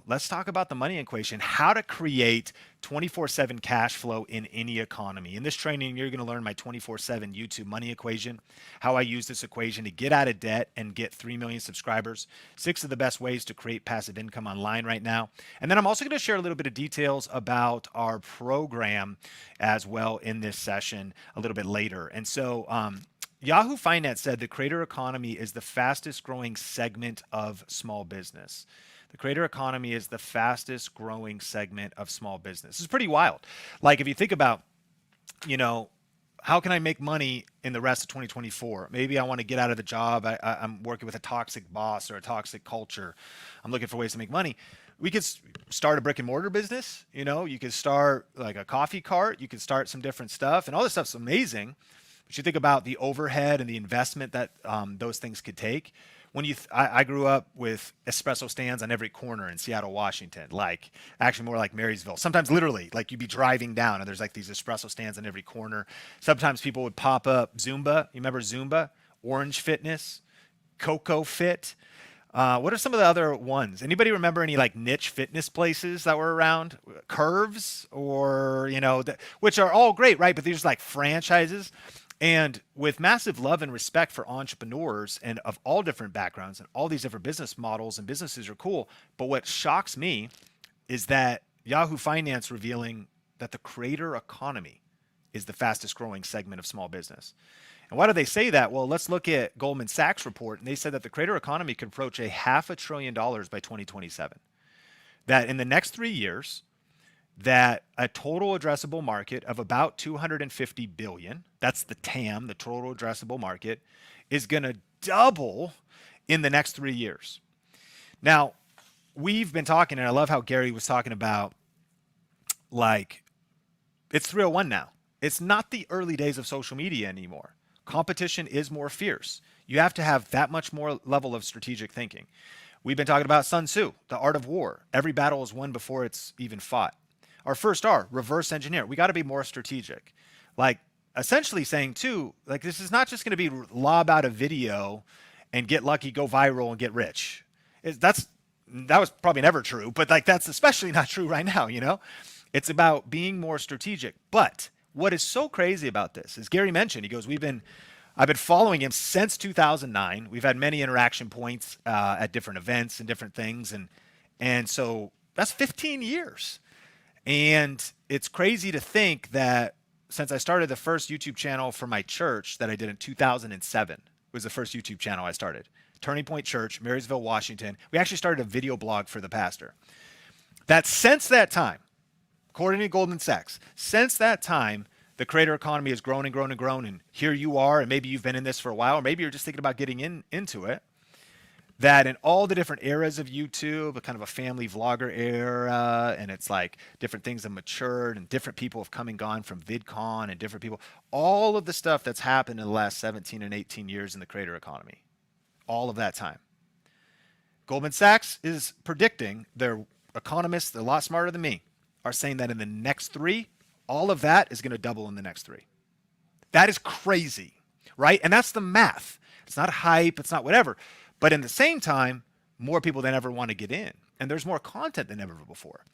let's talk about the money equation, how to create 24/7 cash flow in any economy. In this training, you're going to learn my 24/7 YouTube money equation, how I use this equation to get out of debt and get 3 million subscribers, 6 of the best ways to create passive income online right now. And then I'm also going to share a little bit of details about our program as well in this session a little bit later. And so, Yahoo Finance said the creator economy is the fastest growing segment of small business. The creator economy is the fastest growing segment of small business. It's pretty wild. Like if you think about, you know, how can I make money in the rest of 2024? Maybe I want to get out of the job. I'm working with a toxic boss or a toxic culture. I'm looking for ways to make money. We could start a brick and mortar business. You know, you could start like a coffee cart. You could start some different stuff, and all this stuff's amazing. But you think about the overhead and the investment that those things could take. When I grew up with espresso stands on every corner in Seattle, Washington, like actually more like Marysville. Sometimes literally, like you'd be driving down and there's like these espresso stands on every corner. Sometimes people would pop up Zumba. You remember Zumba? Orange Fitness, Coco Fit. What are some of the other ones? Anybody remember any like niche fitness places that were around? Curves or, you know, which are all great, right? But these are like franchises. And with massive love and respect for entrepreneurs and of all different backgrounds and all these different business models, and businesses are cool. But what shocks me is that Yahoo Finance revealing that the creator economy is the fastest growing segment of small business. And why do they say that? Well, let's look at Goldman Sachs report. And they said that the creator economy could approach $500 billion by 2027. That in the next 3 years, that a total addressable market of about 250 billion, that's the TAM, the total addressable market, is going to double in the next 3 years. Now, we've been talking, and I love how Gary was talking about, like, it's 301 now. It's not the early days of social media anymore. Competition is more fierce. You have to have that much more level of strategic thinking. We've been talking about Sun Tzu, the art of war. Every battle is won before it's even fought. Our first R, reverse engineer. We got to be more strategic. Like essentially saying too, like this is not just going to be lob out a video and get lucky, go viral and get rich. That was probably never true, but like that's especially not true right now, you know? It's about being more strategic. But what is so crazy about this is Gary mentioned, he goes, I've been following him since 2009. We've had many interaction points at different events and different things. And so that's 15 years. And it's crazy to think that since I started the first YouTube channel for my church that I did in 2007, was the first YouTube channel I started. Turning Point Church, Marysville, Washington. We actually started a video blog for the pastor. That since that time, according to Goldman Sachs, since that time, the creator economy has grown and grown and grown. And here you are, and maybe you've been in this for a while, or maybe you're just thinking about getting into it. That in all the different eras of YouTube, a kind of a family vlogger era, and it's like different things have matured and different people have come and gone from VidCon and different people, all of the stuff that's happened in the last 17 and 18 years in the creator economy, all of that time. Goldman Sachs is predicting, their economists, they're a lot smarter than me, are saying that in the next 3, all of that is going to double in the next 3. That is crazy, right? And that's the math. It's not hype, it's not whatever. But in the same time, more people than ever want to get in. And there's more content than ever before.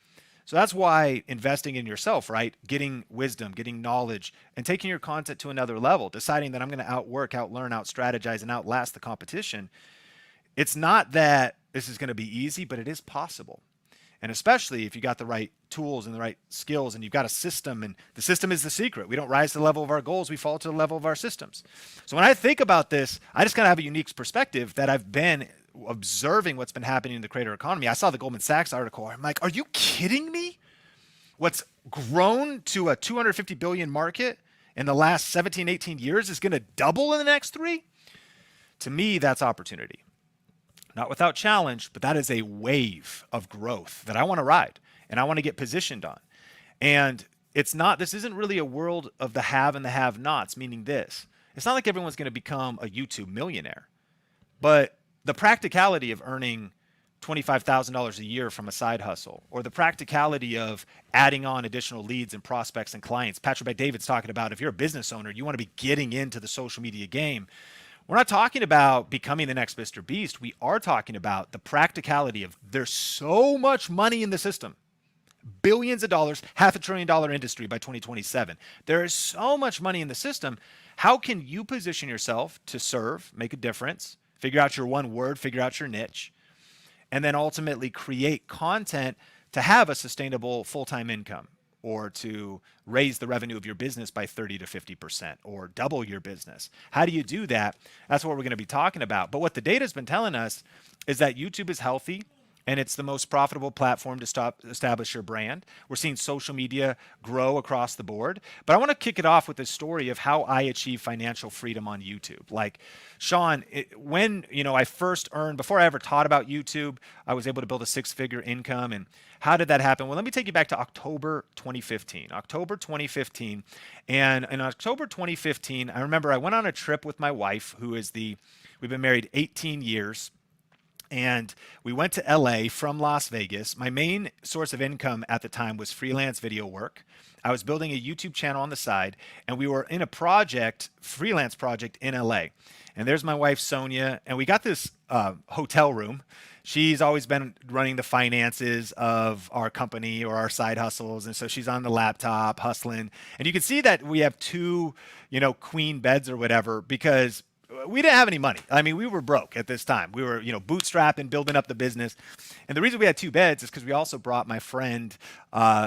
So that's why investing in yourself, right? Getting wisdom, getting knowledge, and taking your content to another level, deciding that I'm going to outwork, outlearn, outstrategize, and outlast the competition. It's not that this is going to be easy, but it is possible. And especially if you got the right tools and the right skills and you've got a system, and the system is the secret. We don't rise to the level of our goals. We fall to the level of our systems. So when I think about this, I just kind of have a unique perspective that I've been observing what's been happening in the creator economy. I saw the Goldman Sachs article. I'm like, are you kidding me? What's grown to a 250 billion market in the last 17, 18 years is going to double in the next 3? To me, that's opportunity. Not without challenge, but that is a wave of growth that I want to ride and I want to get positioned on. And this isn't really a world of the have and the have-nots, meaning this. It's not like everyone's going to become a YouTube millionaire, but the practicality of earning $25,000 a year from a side hustle, or the practicality of adding on additional leads and prospects and clients. Patrick Bet-David's talking about if you're a business owner, you want to be getting into the social media game. We're not talking about becoming the next Mr. Beast. We are talking about the practicality of there's so much money in the system. Billions of dollars, $500 billion industry by 2027. There is so much money in the system. How can you position yourself to serve, make a difference, figure out your one word, figure out your niche, and then ultimately create content to have a sustainable full-time income, or to raise the revenue of your business by 30 to 50%, or double your business? How do you do that? That's what we're going to be talking about. But what the data has been telling us is that YouTube is healthy, and it's the most profitable platform to establish your brand. We're seeing social media grow across the board. But I want to kick it off with a story of how I achieved financial freedom on YouTube. Like, Sean, when I first earned, before I ever taught about YouTube, I was able to build a six-figure income. And how did that happen? Well, let me take you back to October 2015. October 2015. And in October 2015, I remember I went on a trip with my wife, we've been married 18 years. And we went to LA from Las Vegas. My main source of income at the time was freelance video work. I was building a YouTube channel on the side, and we were in a freelance project in LA. And there's my wife, Sonia, and we got this hotel room. She's always been running the finances of our company or our side hustles. And so she's on the laptop hustling. And you can see that we have two, queen beds or whatever, because we didn't have any money. I mean, we were broke at this time. We were, bootstrapping, building up the business. And the reason we had two beds is because we also brought my friend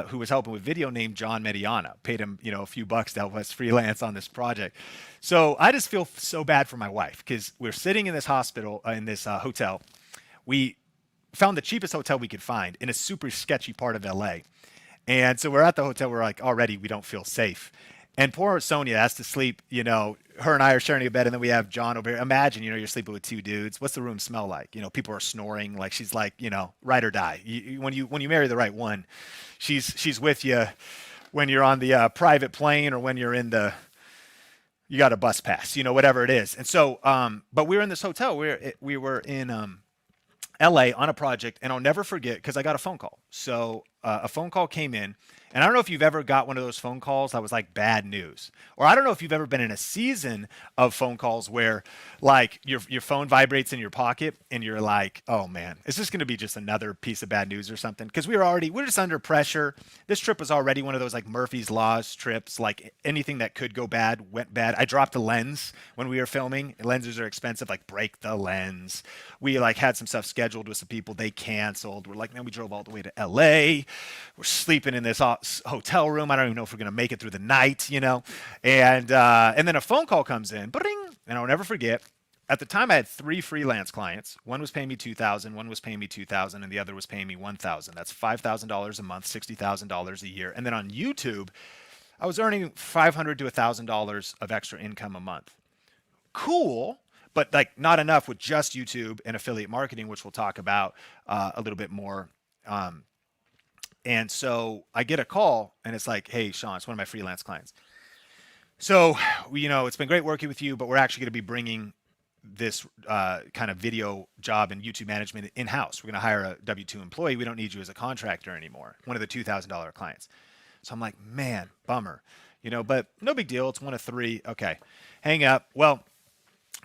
who was helping with video, named John Mediana. Paid him, a few bucks to help us freelance on this project. So I just feel so bad for my wife, because we're sitting in this hotel. We found the cheapest hotel we could find in a super sketchy part of LA. And so we're at the hotel. We're like, already we don't feel safe. And poor Sonia has to sleep, her and I are sharing a bed, and then we have John over here. Imagine, you're sleeping with two dudes. What's the room smell like? People are snoring. Like, she's like, ride or die. When you marry the right one, she's with you when you're on the private plane, or when you're you got a bus pass, whatever it is. And so, but we were in this hotel. We were in LA on a project, and I'll never forget, because I got a phone call. So a phone call came in, and I don't know if you've ever got one of those phone calls that was like bad news, or I don't know if you've ever been in a season of phone calls where like your phone vibrates in your pocket, and you're like, oh man, is this going to be just another piece of bad news or something? Because we're just under pressure. This trip was already one of those like Murphy's Laws trips. Like, anything that could go bad went bad. I dropped a lens when we were filming. Lenses are expensive. Like, break the lens. We like had some stuff scheduled with some people. They canceled. We're like, man, we drove all the way to LA. We're sleeping in this hotel room. I don't even know if we're going to make it through the night, And then a phone call comes in, bring, and I'll never forget. At the time, I had 3 freelance clients. One was paying me $2,000, one was paying me $2,000, and the other was paying me $1,000. That's $5,000 a month, $60,000 a year. And then on YouTube, I was earning $500 to $1,000 of extra income a month. Cool, but like not enough with just YouTube and affiliate marketing, which we'll talk about a little bit more. And so I get a call, and it's like, hey, Sean, it's one of my freelance clients. So, it's been great working with you, but we're actually going to be bringing this kind of video job and YouTube management in-house. We're going to hire a W-2 employee. We don't need you as a contractor anymore. One of the $2,000 clients. So I'm like, man, bummer, but no big deal. It's one of 3. Okay, hang up. Well,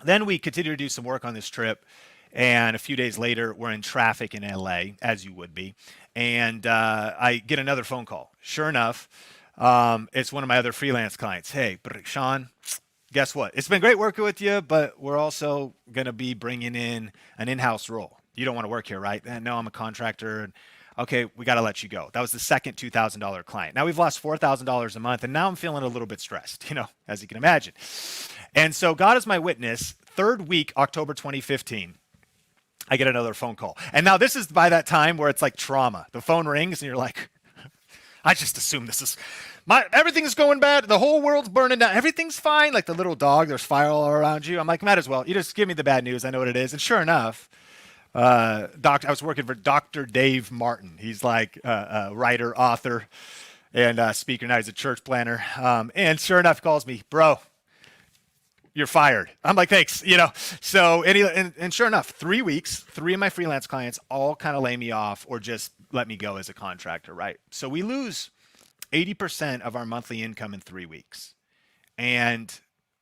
then we continue to do some work on this trip. And a few days later, we're in traffic in LA, as you would be. And I get another phone call. Sure enough, it's one of my other freelance clients. Hey, Sean, guess what? It's been great working with you, but we're also going to be bringing in an in-house role. You don't want to work here, right? No, I'm a contractor. And okay, we got to let you go. That was the second $2,000 client. Now we've lost $4,000 a month, and now I'm feeling a little bit stressed, as you can imagine. And so God is my witness. 3rd week, October 2015. I get another phone call. And now this is by that time where it's like trauma. The phone rings and you're like, I just assume this is everything's going bad. The whole world's burning down. Everything's fine. Like the little dog, there's fire all around you. I'm like, might as well. You just give me the bad news. I know what it is. And sure enough, I was working for Dr. Dave Martin. He's like a writer, author, and speaker. Now he's a church planner. And sure enough, he calls me, bro, you're fired. I'm like, thanks, So, and sure enough, 3 weeks, 3 of my freelance clients all kind of lay me off or just let me go as a contractor, right? So we lose 80% of our monthly income in 3 weeks. And,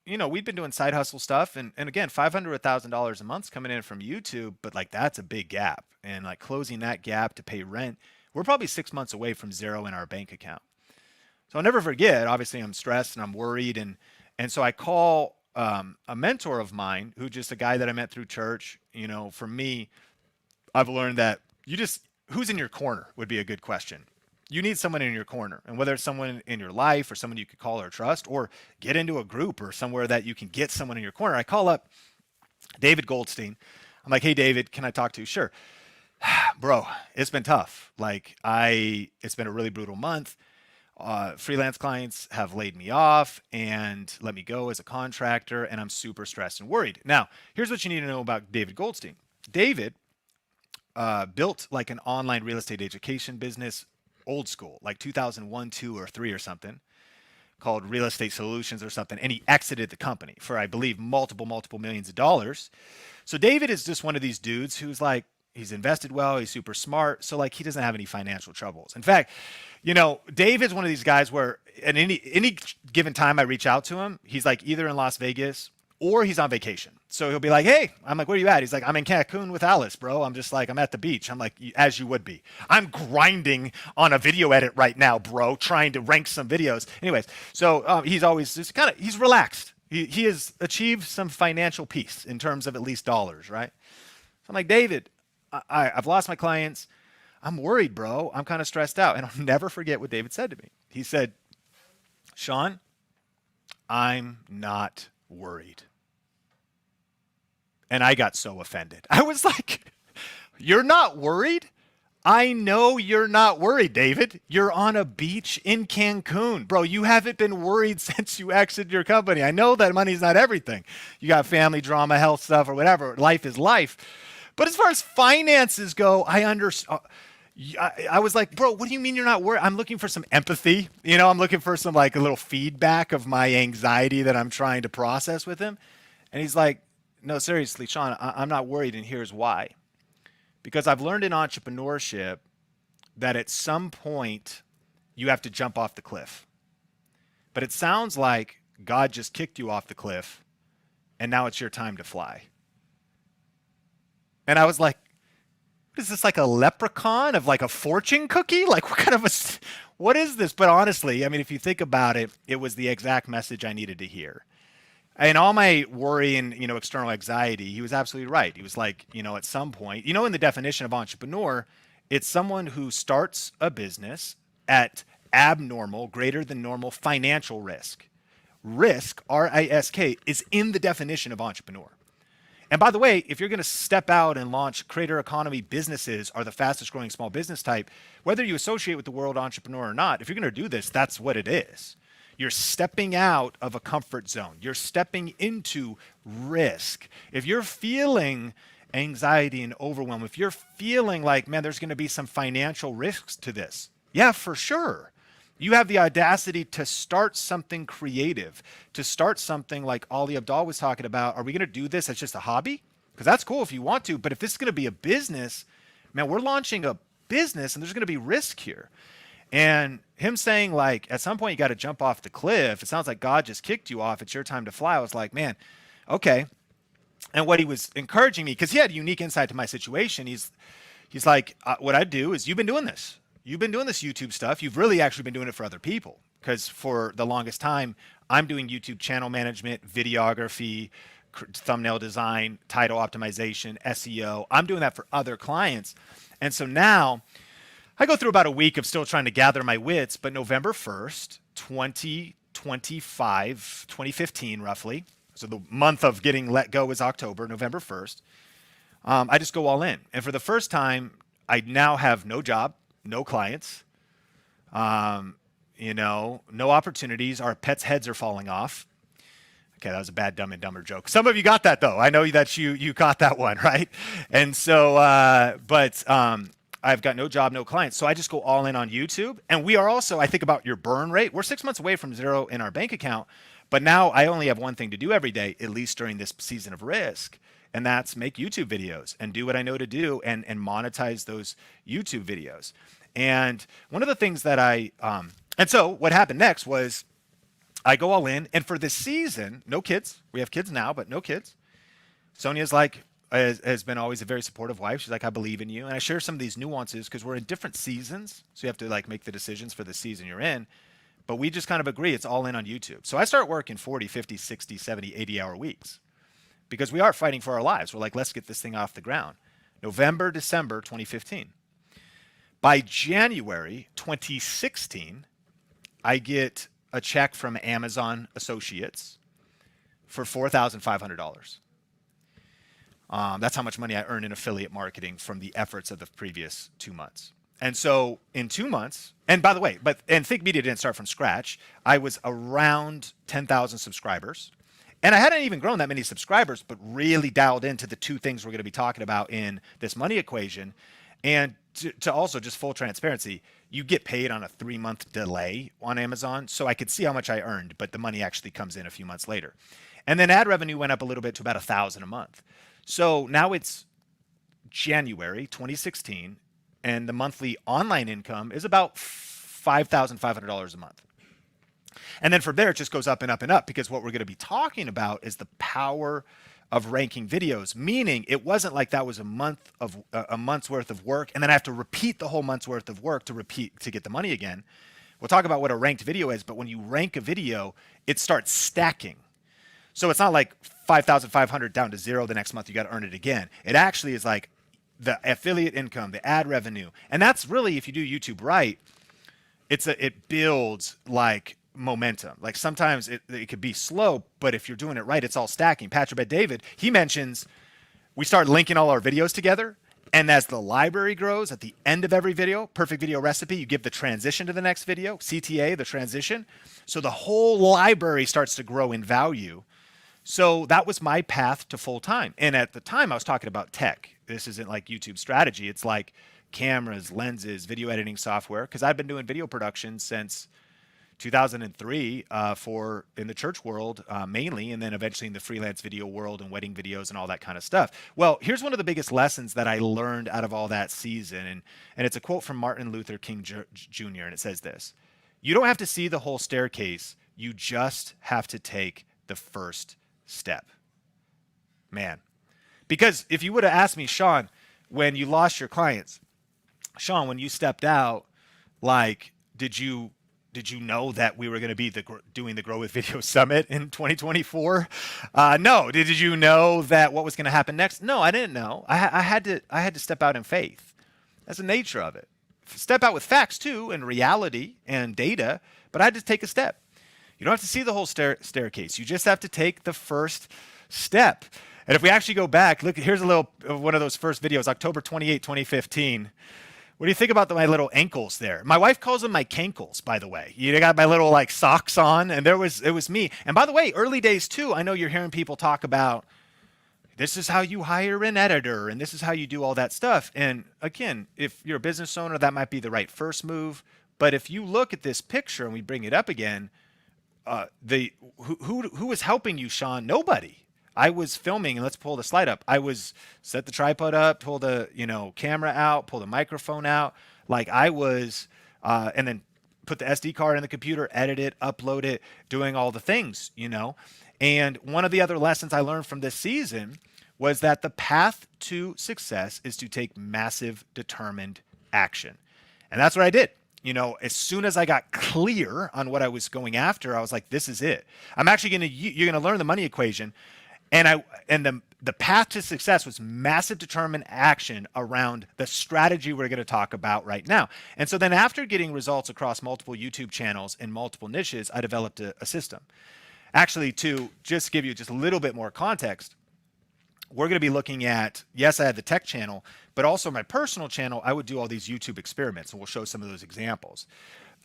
we'd been doing side hustle stuff, and again, $500 to $1,000 a month's coming in from YouTube, but like that's a big gap. And like closing that gap to pay rent, we're probably 6 months away from zero in our bank account. So I'll never forget. Obviously, I'm stressed and I'm worried, and so I call a mentor of mine, who just a guy that I met through church. For me, I've learned that who's in your corner would be a good question. You need someone in your corner, and whether it's someone in your life or someone you could call or trust, or get into a group or somewhere that you can get someone in your corner. I call up David Goldstein. I'm like, hey, David, can I talk to you? Sure. Bro, it's been tough. It's been a really brutal month. Freelance clients have laid me off and let me go as a contractor, and I'm super stressed and worried. Now, here's what you need to know about David Goldstein. David built like an online real estate education business, old school, like 2001, 2, or 3 or something, called Real Estate Solutions or something, and he exited the company for, I believe, multiple millions of dollars. So David is just one of these dudes who's like, he's invested well, he's super smart, so like he doesn't have any financial troubles. In fact, Dave is one of these guys where at any given time I reach out to him, he's like either in Las Vegas or he's on vacation. So he'll be like, hey, I'm like, where are you at? He's like, I'm in Cancun with Alice, bro. I'm just like, I'm at the beach. I'm like, as you would be. I'm grinding on a video edit right now, bro, trying to rank some videos. Anyways, so he's always just he's relaxed. He has achieved some financial peace in terms of at least dollars, right? So I'm like, David, I've lost my clients. I'm worried, bro. I'm kind of stressed out. And I'll never forget what David said to me. He said, Sean, I'm not worried. And I got so offended. I was like, you're not worried? I know you're not worried, David. You're on a beach in Cancun. Bro, you haven't been worried since you exited your company. I know that money's not everything. You got family drama, health stuff, or whatever. Life is life. But as far as finances go, I understand. I was like, bro, what do you mean you're not worried? I'm looking for some empathy. I'm looking for some like a little feedback of my anxiety that I'm trying to process with him. And he's like, no, seriously, Sean, I'm not worried, and here's why. Because I've learned in entrepreneurship that at some point you have to jump off the cliff. But it sounds like God just kicked you off the cliff, and now it's your time to fly. And I was like, what is this, like a leprechaun of like a fortune cookie? Like what is this? But honestly, I mean, if you think about it, it was the exact message I needed to hear. And all my worry and, external anxiety, he was absolutely right. He was like, at some point, in the definition of entrepreneur, it's someone who starts a business at abnormal, greater than normal financial risk. Risk, R-I-S-K, is in the definition of entrepreneur. And by the way, if you're going to step out and launch creator economy businesses are the fastest growing small business type, whether you associate with the world entrepreneur or not, if you're going to do this, that's what it is. You're stepping out of a comfort zone. You're stepping into risk. If you're feeling anxiety and overwhelm, if you're feeling like, man, there's going to be some financial risks to this, yeah, for sure. You have the audacity to start something creative, to start something like Ali Abdaal was talking about. Are we going to do this as just a hobby? Because that's cool if you want to, but if this is going to be a business, man, we're launching a business and there's going to be risk here. And him saying like, at some point you got to jump off the cliff. It sounds like God just kicked you off. It's your time to fly. I was like, man, okay. And what he was encouraging me, because he had a unique insight to my situation. He's like, what I do is you've been doing this. You've been doing this YouTube stuff. You've really actually been doing it for other people. Because for the longest time, I'm doing YouTube channel management, videography, thumbnail design, title optimization, SEO. I'm doing that for other clients. And so now I go through about a week of still trying to gather my wits, but November 1st, 2015 roughly, so the month of getting let go is October, November 1st, I just go all in. And for the first time, I now have no job, no clients, no opportunities. Our pets' heads are falling off. Okay, that was a bad Dumb and Dumber joke. Some of you got that, though. I know that you caught that one, right? And so, I've got no job, no clients. So I just go all in on YouTube. And we are also, I think about your burn rate. We're 6 months away from zero in our bank account. But now I only have one thing to do every day, at least during this season of risk. And that's make YouTube videos and do what I know to do and monetize those YouTube videos. And one of the things that and so what happened next was I go all in. And for this season, no kids. We have kids now, but no kids. Sonia's like, has been always a very supportive wife. She's like, I believe in you. And I share some of these nuances because we're in different seasons. So you have to like make the decisions for the season you're in. But we just kind of agree it's all in on YouTube. So I start working 40, 50, 60, 70, 80-hour weeks because we are fighting for our lives. We're like, let's get this thing off the ground. November, December 2015. By January 2016, I get a check from Amazon Associates for $4,500. That's how much money I earned in affiliate marketing from the efforts of the previous 2 months. And so in 2 months, and by the way, and Think Media didn't start from scratch. I was around 10,000 subscribers. And I hadn't even grown that many subscribers, but really dialed into the two things we're going to be talking about in this money equation. And to also just full transparency, you get paid on a 3-month delay on Amazon. So I could see how much I earned, but the money actually comes in a few months later. And then ad revenue went up a little bit to about 1,000 a month. So now it's January 2016. And the monthly online income is about $5,500 a month. And then from there, it just goes up and up and up because what we're going to be talking about is the power of ranking videos, meaning it wasn't like that was a month's worth of work. And then I have to repeat the whole month's worth of work to get the money again. We'll talk about what a ranked video is, but when you rank a video, it starts stacking. So it's not like 5,500 down to zero the next month, you got to earn it again. It actually is like the affiliate income, the ad revenue. And that's really, if you do YouTube right, it builds like momentum. Like sometimes it could be slow, but if you're doing it right, it's all stacking. Patrick Bet David, he mentions we start linking all our videos together. And as the library grows at the end of every video, perfect video recipe, you give the transition to the next video, CTA, the transition. So the whole library starts to grow in value. So that was my path to full time. And at the time I was talking about tech. This isn't like YouTube strategy. It's like cameras, lenses, video editing software. Because I've been doing video production since 2003 in the church world mainly, and then eventually in the freelance video world and wedding videos and all that kind of stuff. Well, here's one of the biggest lessons that I learned out of all that season. And it's a quote from Martin Luther King Jr. And it says this: you don't have to see the whole staircase. You just have to take the first step. Man. Because if you would have asked me, Sean, when you lost your clients, Sean, when you stepped out, like, did you know that we were going to be doing the Grow with Video Summit in 2024? No. Did you know that what was going to happen next? No, I didn't know. I had to step out in faith. That's the nature of it. Step out with facts too, and reality and data, but I had to take a step. You don't have to see the whole staircase. You just have to take the first step. And if we actually go back, look, here's a little one of those first videos, October 28, 2015. What do you think about my little ankles there? My wife calls them my cankles, by the way. You got my little like socks on, and it was me. And by the way, early days too, I know you're hearing people talk about this is how you hire an editor, and this is how you do all that stuff. And again, if you're a business owner, that might be the right first move. But if you look at this picture and we bring it up again, who was helping you, Sean? Nobody. I was filming, and let's pull the slide up. I was set the tripod up, pull the camera out, pull the microphone out, like I was, and then put the SD card in the computer, edit it, upload it, doing all the things, And one of the other lessons I learned from this season was that the path to success is to take massive, determined action, and that's what I did. As soon as I got clear on what I was going after, I was like, this is it. You're gonna learn the money equation. And the path to success was massive determined action around the strategy we're going to talk about right now. And so then after getting results across multiple YouTube channels and multiple niches, I developed a system. Actually, to just give you just a little bit more context, we're going to be looking at, yes, I had the tech channel, but also my personal channel, I would do all these YouTube experiments, and we'll show some of those examples.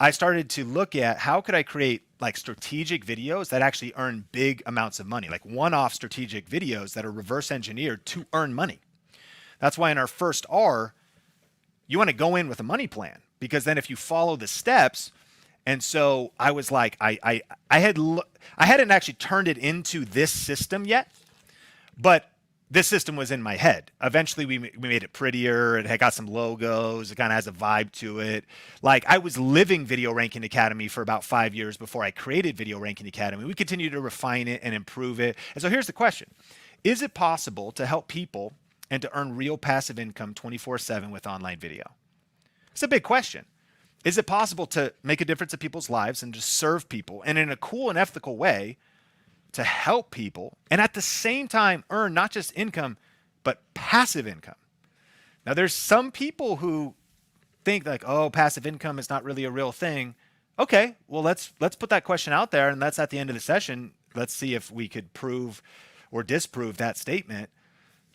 I started to look at how could I create like strategic videos that actually earn big amounts of money, like one-off strategic videos that are reverse engineered to earn money. That's why in our first R, you want to go in with a money plan, because then if you follow the steps, and so I was like, I hadn't actually turned it into this system yet, but this system was in my head. Eventually, we made it prettier. It had got some logos. It kind of has a vibe to it. Like, I was living Video Ranking Academy for about 5 years before I created Video Ranking Academy. We continue to refine it and improve it. And so here's the question. Is it possible to help people and to earn real passive income 24/7 with online video? It's a big question. Is it possible to make a difference in people's lives and to serve people and in a cool and ethical way to help people and at the same time earn not just income, but passive income? Now, there's some people who think like, oh, passive income is not really a real thing. Okay, well, let's put that question out there, and that's at the end of the session. Let's see if we could prove or disprove that statement.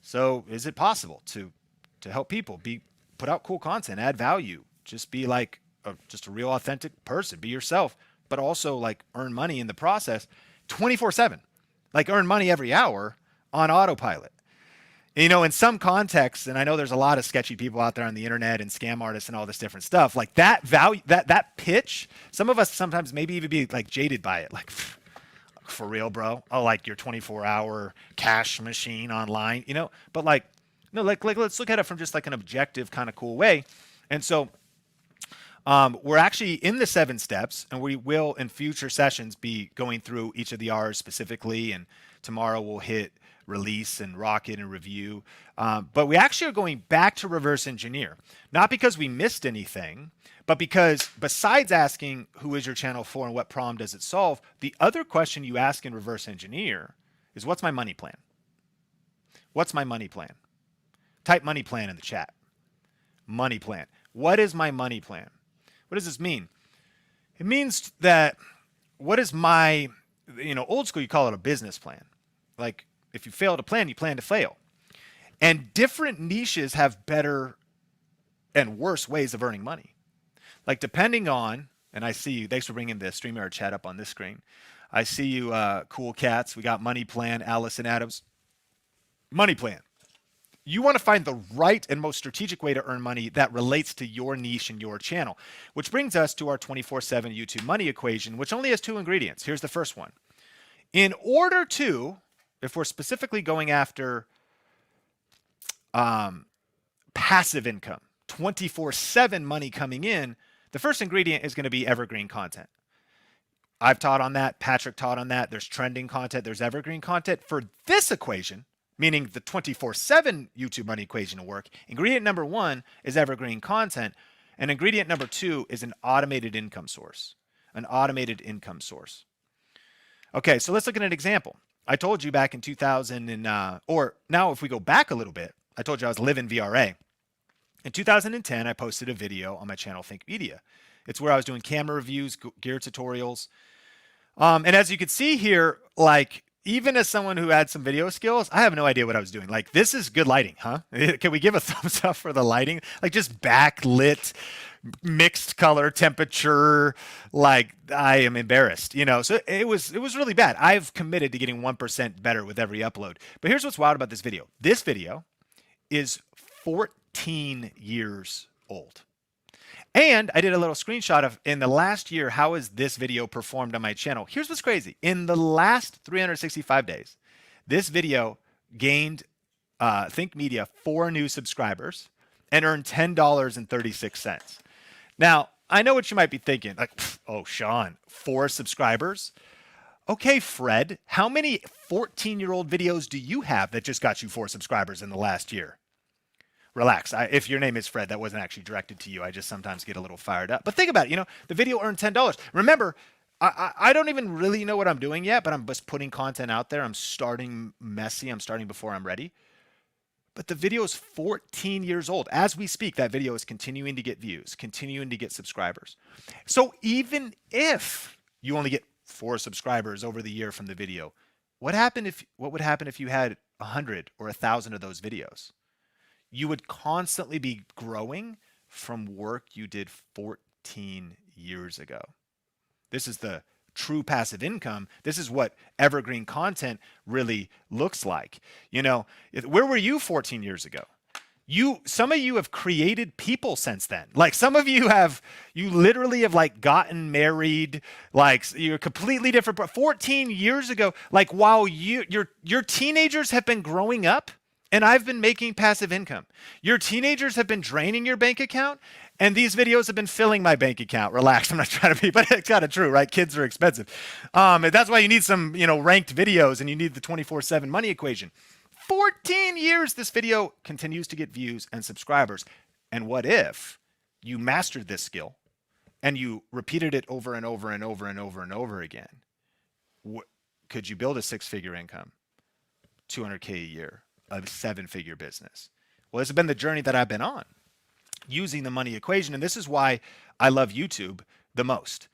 So is it possible to help people put out cool content, add value, just be like just a real authentic person, be yourself, but also like earn money in the process 24/7, like earn money every hour on autopilot? You know, in some contexts, and I know there's a lot of sketchy people out there on the internet and scam artists and all this different stuff, like that value, that pitch, some of us sometimes maybe even be like jaded by it. Like, for real, bro? Oh, like your 24-hour cash machine online, you know? But like, no, like let's look at it from just like an objective kind of cool way. And so we're actually in the 7 steps, and we will in future sessions be going through each of the R's specifically. And tomorrow we'll hit release and rocket and review. But we actually are going back to reverse engineer, not because we missed anything, but because besides asking who is your channel for and what problem does it solve, the other question you ask in reverse engineer is, what's my money plan? What's my money plan? Type money plan in the chat. Money plan. What is my money plan? What does this mean? It means that what is my, old school, you call it a business plan. Like, if you fail to plan, you plan to fail. And different niches have better and worse ways of earning money. Like, depending on, and I see you, thanks for bringing the StreamYard chat up on this screen. I see you, cool cats. We got Money Plan, Allison Adams. Money Plan. You want to find the right and most strategic way to earn money that relates to your niche and your channel, which brings us to our 24/7 YouTube money equation, which only has 2 ingredients. Here's the first one. In order to, if we're specifically going after passive income, 24/7 money coming in, the first ingredient is going to be evergreen content. I've taught on that. Patrick taught on that. There's trending content. There's evergreen content. For this equation, meaning the 24/7 YouTube money equation to work, ingredient number 1 is evergreen content, and ingredient number 2 is an automated income source. An automated income source. Okay, so let's look at an example. I told you back in 2000 or now if we go back a little bit, I told you I was living VRA. In 2010, I posted a video on my channel, Think Media. It's where I was doing camera reviews, gear tutorials. And as you can see here, like, even as someone who had some video skills, I have no idea what I was doing. Like, this is good lighting, huh? Can we give a thumbs up for the lighting? Like, just backlit, mixed color, temperature. Like, I am embarrassed, So it was really bad. I've committed to getting 1% better with every upload. But here's what's wild about this video. This video is 14 years old. And I did a little screenshot of, in the last year, how has this video performed on my channel? Here's what's crazy. In the last 365 days, this video gained Think Media 4 new subscribers and earned $10.36. Now, I know what you might be thinking. Like, oh, Sean, 4 subscribers? Okay, Fred, how many 14-year-old videos do you have that just got you 4 subscribers in the last year? Relax. If your name is Fred, that wasn't actually directed to you. I just sometimes get a little fired up. But think about it. The video earned $10. Remember, I don't even really know what I'm doing yet, but I'm just putting content out there. I'm starting messy. I'm starting before I'm ready. But the video is 14 years old. As we speak, that video is continuing to get views, continuing to get subscribers. So even if you only get 4 subscribers over the year from the video, what would happen if you had 100 or 1,000 of those videos? You would constantly be growing from work you did 14 years ago. This is the true passive income. This is what evergreen content really looks like. Where were you 14 years ago? Some of you have created people since then. Like, some of you literally have like gotten married, like you're completely different. But 14 years ago, like, while your teenagers have been growing up, And I've been making passive income. Your teenagers have been draining your bank account, and these videos have been filling my bank account. Relax, I'm not trying to be, but it's kind of true, right? Kids are expensive. And that's why you need some, ranked videos, and you need the 24/7 money equation. 14 years this video continues to get views and subscribers. And what if you mastered this skill and you repeated it over and over and over and over and over again? Could you build a six-figure income, 200K a year, a seven-figure business? Well, this has been the journey that I've been on, using the money equation. And this is why I love YouTube the most.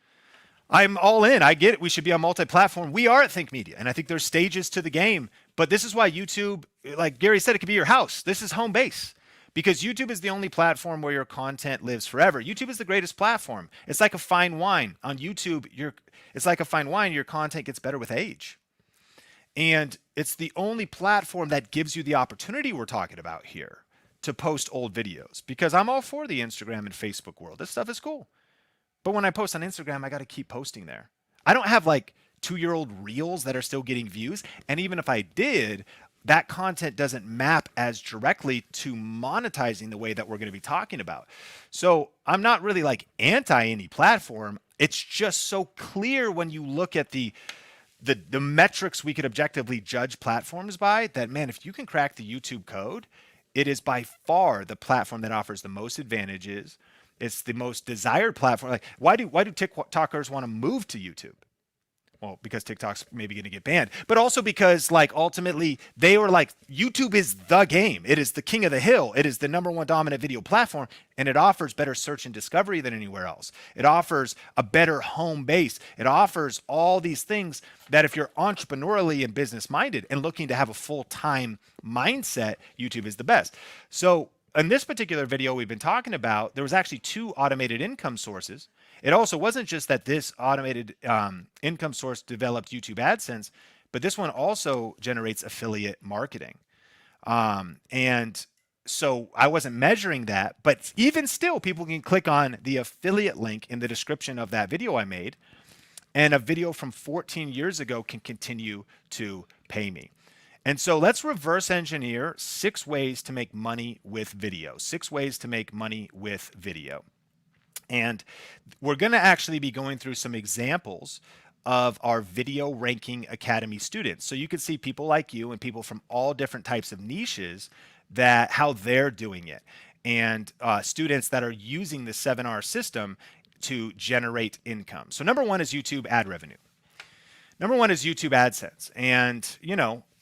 I'm all in. I get it. We should be on multi-platform. We are at Think Media, and I think there's stages to the game. But this is why YouTube, like Gary said, it could be your house. This is home base, because YouTube is the only platform where your content lives forever. YouTube is the greatest platform. It's like a fine wine. On YouTube, it's like a fine wine. Your content gets better with age. And it's the only platform that gives you the opportunity we're talking about here to post old videos, because I'm all for the Instagram and Facebook world. This stuff is cool. But when I post on Instagram, I got to keep posting there. I don't have like 2-year-old reels that are still getting views. And even if I did, that content doesn't map as directly to monetizing the way that we're going to be talking about. So I'm not really like anti any platform. It's just so clear when you look at the metrics we could objectively judge platforms by, that, man, if you can crack the YouTube code, it is by far the platform that offers the most advantages. It's the most desired platform. Like, why do TikTokers want to move to YouTube? Well, because TikTok's maybe going to get banned, but also because, like, ultimately they were like, YouTube is the game. It is the king of the hill. It is the #1 dominant video platform, and it offers better search and discovery than anywhere else. It offers a better home base. It offers all these things that if you're entrepreneurially and business minded and looking to have a full-time mindset, YouTube is the best. So in this particular video we've been talking about, there was actually 2 automated income sources. It also wasn't just that this automated income source developed YouTube AdSense, but this one also generates affiliate marketing. And so I wasn't measuring that, but even still, people can click on the affiliate link in the description of that video I made, and a video from 14 years ago can continue to pay me. And so let's reverse engineer 6 ways to make money with video. 6 ways to make money with video. And we're going to actually be going through some examples of our Video Ranking Academy students. So you can see people like you and people from all different types of niches, that how they're doing it, and students that are using the 7R system to generate income. So number 1 is YouTube ad revenue. Number 1 is YouTube AdSense. And,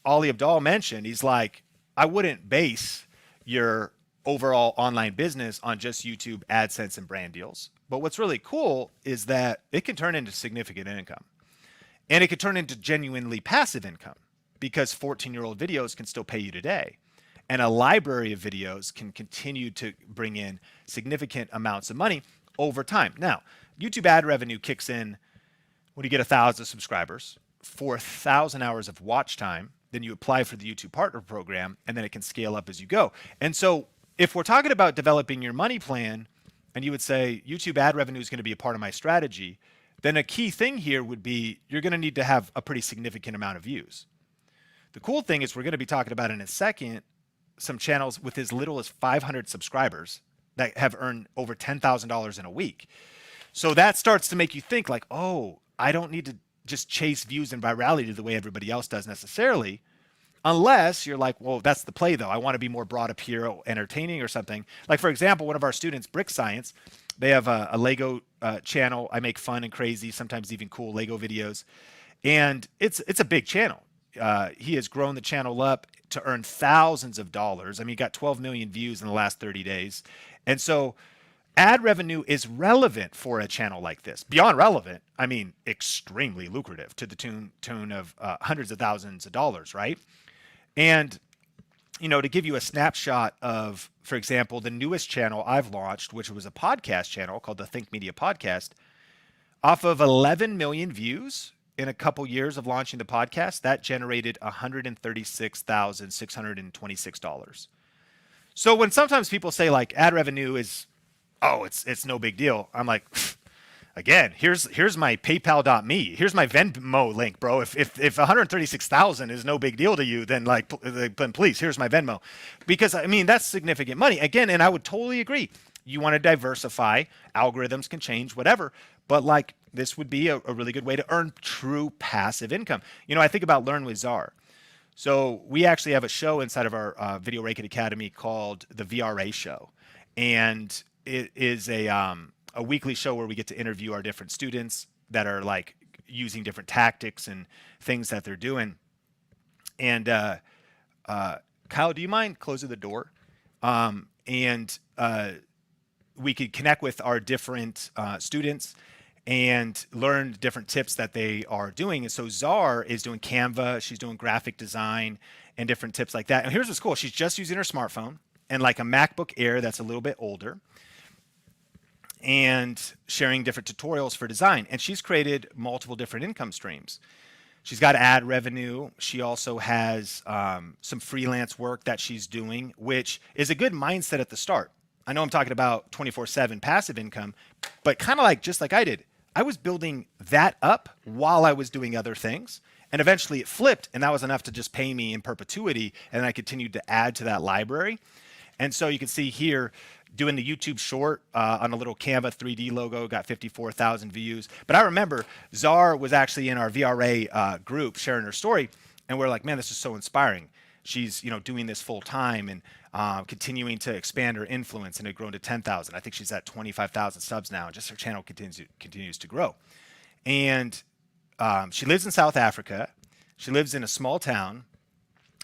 Ali Abdal mentioned, he's like, I wouldn't base your overall online business on just YouTube AdSense and brand deals. But what's really cool is that it can turn into significant income, and it can turn into genuinely passive income, because 14-year-old videos can still pay you today. And a library of videos can continue to bring in significant amounts of money over time. Now, YouTube ad revenue kicks in when you get 1,000 subscribers, 4,000 hours of watch time. Then you apply for the YouTube Partner Program, and then it can scale up as you go. And so if we're talking about developing your money plan, and you would say YouTube ad revenue is going to be a part of my strategy, then a key thing here would be you're going to need to have a pretty significant amount of views. The cool thing is, we're going to be talking about in a second some channels with as little as 500 subscribers that have earned over $10,000 in a week. So that starts to make you think like, oh, I don't need to just chase views and virality the way everybody else does necessarily, unless you're like, well, that's the play though. I want to be more broad appeal, entertaining or something. Like, for example, one of our students, Brick Science, they have a Lego channel. I make fun and crazy, sometimes even cool Lego videos. And it's a big channel. He has grown the channel up to earn thousands of dollars. I mean, he got 12 million views in the last 30 days. And so ad revenue is relevant for a channel like this. Beyond relevant, I mean, extremely lucrative, to the tune of hundreds of thousands of dollars, right? And, to give you a snapshot of, for example, the newest channel I've launched, which was a podcast channel called the Think Media Podcast, off of 11 million views in a couple years of launching the podcast, that generated $136,626. So when sometimes people say like ad revenue is, oh, it's no big deal, I'm like, Again, here's my PayPal.me. Here's my Venmo link, bro. If 136,000 is no big deal to you, then please, here's my Venmo, because I mean that's significant money. Again, and I would totally agree. You want to diversify. Algorithms can change, whatever. But like this would be a really good way to earn true passive income. You know, I think about Learn with Czar. So we actually have a show inside of our Video Rake Academy called the VRA Show, and it is a weekly show where we get to interview our different students that are like using different tactics and things that they're doing. And Kyle, do you mind closing the door? And we could connect with our different students and learn different tips that they are doing. And so Czar is doing Canva, she's doing graphic design and different tips like that. And here's what's cool. She's just using her smartphone and like a MacBook Air that's a little bit older, and sharing different tutorials for design. And she's created multiple different income streams. She's got ad revenue. She also has some freelance work that she's doing, which is a good mindset at the start. I know I'm talking about 24/7 passive income, but kind of like just like I did, I was building that up while I was doing other things. And eventually it flipped, and that was enough to just pay me in perpetuity. And then I continued to add to that library. And so you can see here, doing the YouTube short on a little Canva 3D logo, got 54,000 views. But I remember Czar was actually in our VRA group sharing her story, and we're like, man, this is so inspiring. She's doing this full time and continuing to expand her influence, and it grown to 10,000. I think she's at 25,000 subs now, and just her channel continues to grow. And she lives in South Africa. She lives in a small town.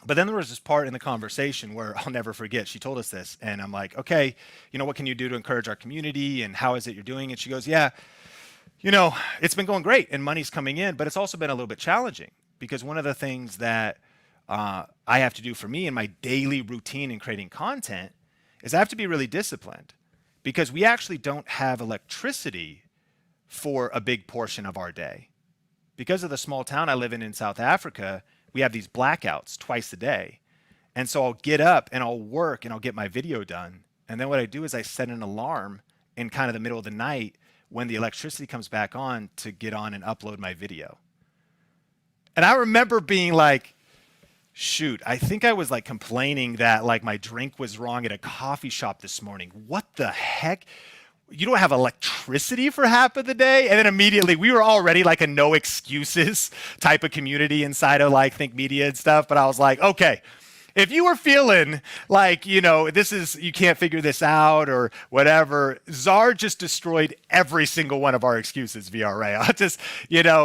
But then there was this part in the conversation where I'll never forget. She told us this, and I'm like, okay, what can you do to encourage our community, and how is it you're doing? And she goes, yeah, it's been going great and money's coming in, but it's also been a little bit challenging, because one of the things that I have to do for me in my daily routine in creating content is I have to be really disciplined, because we actually don't have electricity for a big portion of our day. Because of the small town I live in South Africa, we have these blackouts twice a day. And so I'll get up and I'll work and I'll get my video done. And then what I do is I set an alarm in kind of the middle of the night when the electricity comes back on to get on and upload my video. And I remember being like, shoot, I think I was like complaining that like my drink was wrong at a coffee shop this morning. What the heck? You don't have electricity for half of the day? And then immediately we were already like a no excuses type of community inside of like Think Media and stuff. But I was like, okay, if you were feeling like, this is, you can't figure this out or whatever, Czar just destroyed every single one of our excuses via Ray.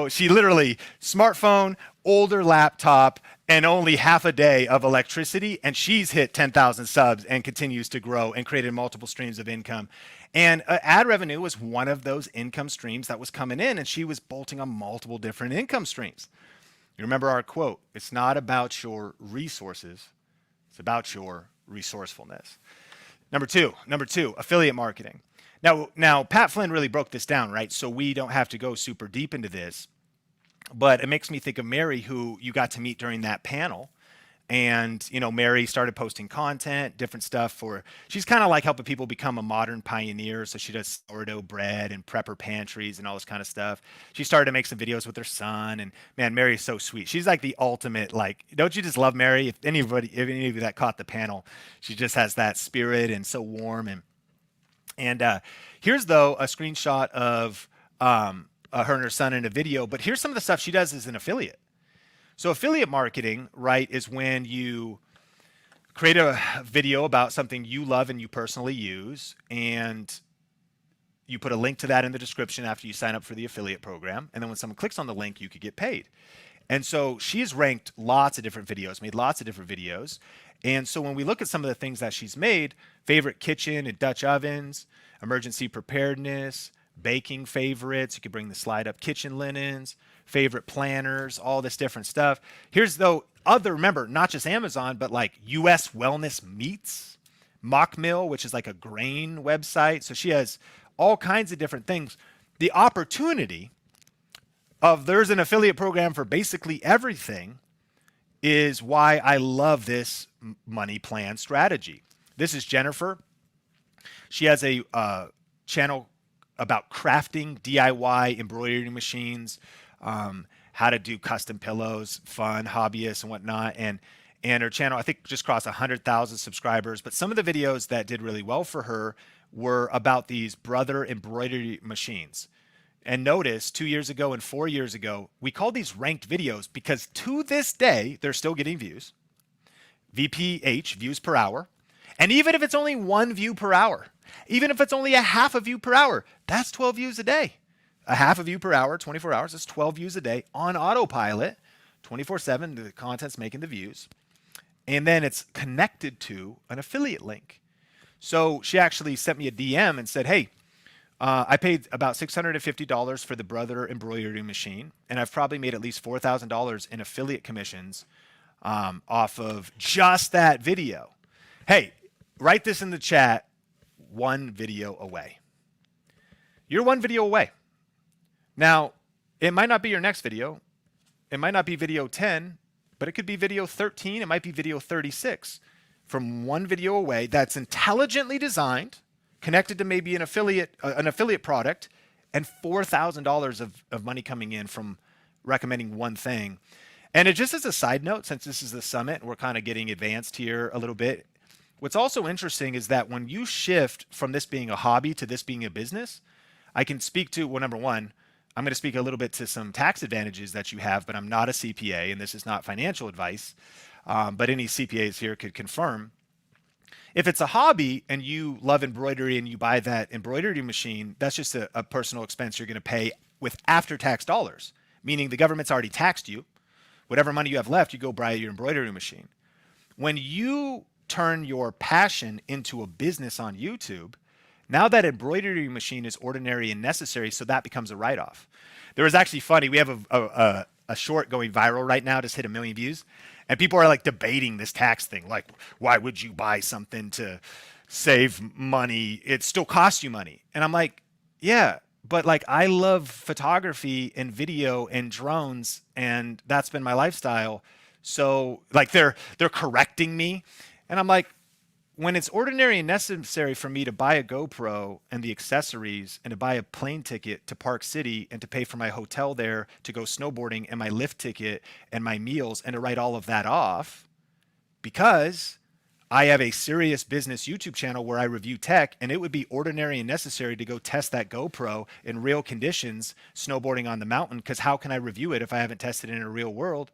She literally smartphone, older laptop, and only half a day of electricity. And she's hit 10,000 subs and continues to grow and created multiple streams of income. And ad revenue was one of those income streams that was coming in, and she was bolting on multiple different income streams. You remember our quote, it's not about your resources, it's about your resourcefulness. Number two, affiliate marketing. Now Pat Flynn really broke this down, right? So we don't have to go super deep into this, but it makes me think of Mary, who you got to meet during that panel. And, Mary started posting content, different stuff she's kind of like helping people become a modern pioneer. So she does sourdough bread and prepper pantries and all this kind of stuff. She started to make some videos with her son, and man, Mary's so sweet. She's like the ultimate, like, don't you just love Mary? If any of you that caught the panel, she just has that spirit and so warm. And here's though, a screenshot of her and her son in a video, but here's some of the stuff she does as an affiliate. So affiliate marketing, right, is when you create a video about something you love and you personally use, and you put a link to that in the description after you sign up for the affiliate program. And then when someone clicks on the link, you could get paid. And so she's ranked lots of different videos, made lots of different videos. And so when we look at some of the things that she's made, favorite kitchen and Dutch ovens, emergency preparedness, baking favorites, you could bring the slide up, kitchen linens, favorite planners, all this different stuff. Here's though remember, not just Amazon, but like US Wellness Meats, Mock Mill, which is like a grain website. So she has all kinds of different things. The opportunity of there's an affiliate program for basically everything is why I love this money plan strategy. This is Jennifer. She has a channel about crafting, DIY embroidery machines, how to do custom pillows, fun, hobbyists and whatnot. And her channel, I think, just crossed 100,000 subscribers. But some of the videos that did really well for her were about these brother embroidery machines. And notice 2 years ago and 4 years ago, we called these ranked videos because to this day, they're still getting views. VPH, views per hour. And even if it's only 1 view per hour, even if it's only a half a view per hour, that's 12 views a day. A half a view per hour, 24 hours, that's 12 views a day on autopilot, 24/7, the content's making the views. And then it's connected to an affiliate link. So she actually sent me a DM and said, hey, I paid about $650 for the brother embroidery machine, and I've probably made at least $4,000 in affiliate commissions off of just that video. Hey, write this in the chat, 1 video away. You're 1 video away. Now, it might not be your next video. It might not be video 10, but it could be video 13. It might be video 36. From 1 video away that's intelligently designed, connected to maybe an affiliate product, and $4,000 of money coming in from recommending one thing. And it just as a side note, since this is the summit, we're kind of getting advanced here a little bit. What's also interesting is that when you shift from this being a hobby to this being a business, I can speak to, well, number one, I'm going to speak a little bit to some tax advantages that you have, but I'm not a CPA, and this is not financial advice. But any CPAs here could confirm. If it's a hobby and you love embroidery and you buy that embroidery machine, that's just a personal expense you're going to pay with after-tax dollars, meaning the government's already taxed you. Whatever money you have left, you go buy your embroidery machine. When you turn your passion into a business on YouTube, now that embroidery machine is ordinary and necessary, so that becomes a write-off. There was actually funny, we have a short going viral right now, just hit 1 million views. And people are like debating this tax thing. Like, why would you buy something to save money? It still costs you money. And I'm like, yeah, but like I love photography and video and drones, and that's been my lifestyle. So like they're correcting me. And I'm like, when it's ordinary and necessary for me to buy a GoPro and the accessories and to buy a plane ticket to Park City and to pay for my hotel there to go snowboarding and my lift ticket and my meals and to write all of that off because I have a serious business YouTube channel where I review tech, and it would be ordinary and necessary to go test that GoPro in real conditions snowboarding on the mountain, because how can I review it if I haven't tested it in a real world?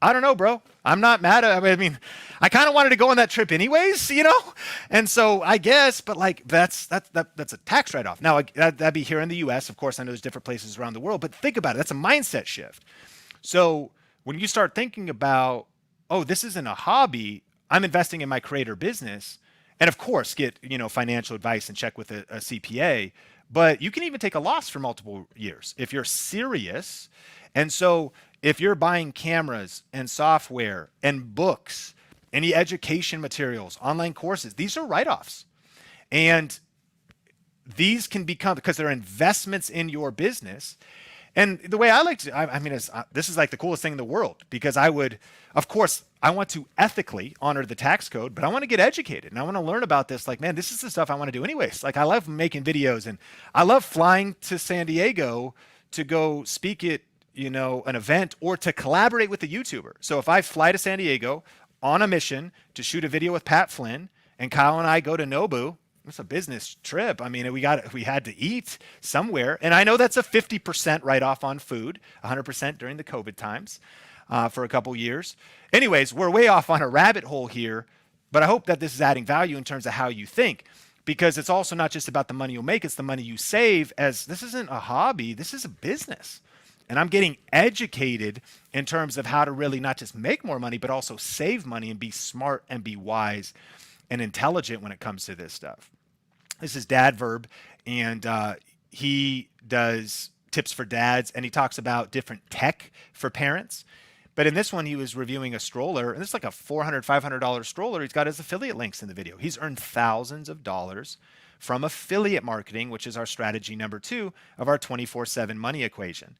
I don't know, bro. I'm not mad at I mean, I kind of wanted to go on that trip anyways, you know? And so I guess, but like that's a tax write-off. Now, that'd be here in the US. Of course, I know there's different places around the world, but think about it. That's a mindset shift. So when you start thinking about, oh, this isn't a hobby, I'm investing in my creator business, and of course, get, financial advice and check with a CPA, but you can even take a loss for multiple years if you're serious. And so if you're buying cameras and software and books, any education materials, online courses, these are write-offs. And these can become, because they're investments in your business. And the way I like to, this is like the coolest thing in the world, because I want to ethically honor the tax code, but I want to get educated and I want to learn about this. Like, man, this is the stuff I want to do anyways. Like, I love making videos, and I love flying to San Diego to go speak at, an event or to collaborate with a YouTuber. So if I fly to San Diego on a mission to shoot a video with Pat Flynn, and Kyle and I go to Nobu, it's a business trip. I mean, we had to eat somewhere. And I know that's a 50% write-off on food, 100% during the COVID times for a couple years. Anyways, we're way off on a rabbit hole here, but I hope that this is adding value in terms of how you think, because it's also not just about the money you'll make, it's the money you save, as this isn't a hobby, this is a business. And I'm getting educated in terms of how to really not just make more money, but also save money and be smart and be wise and intelligent when it comes to this stuff. This is Dad Verb, and he does tips for dads, and he talks about different tech for parents. But in this one, he was reviewing a stroller, and it's like a $400, $500 stroller. He's got his affiliate links in the video. He's earned thousands of dollars from affiliate marketing, which is our strategy number 2 of our 24/7 money equation.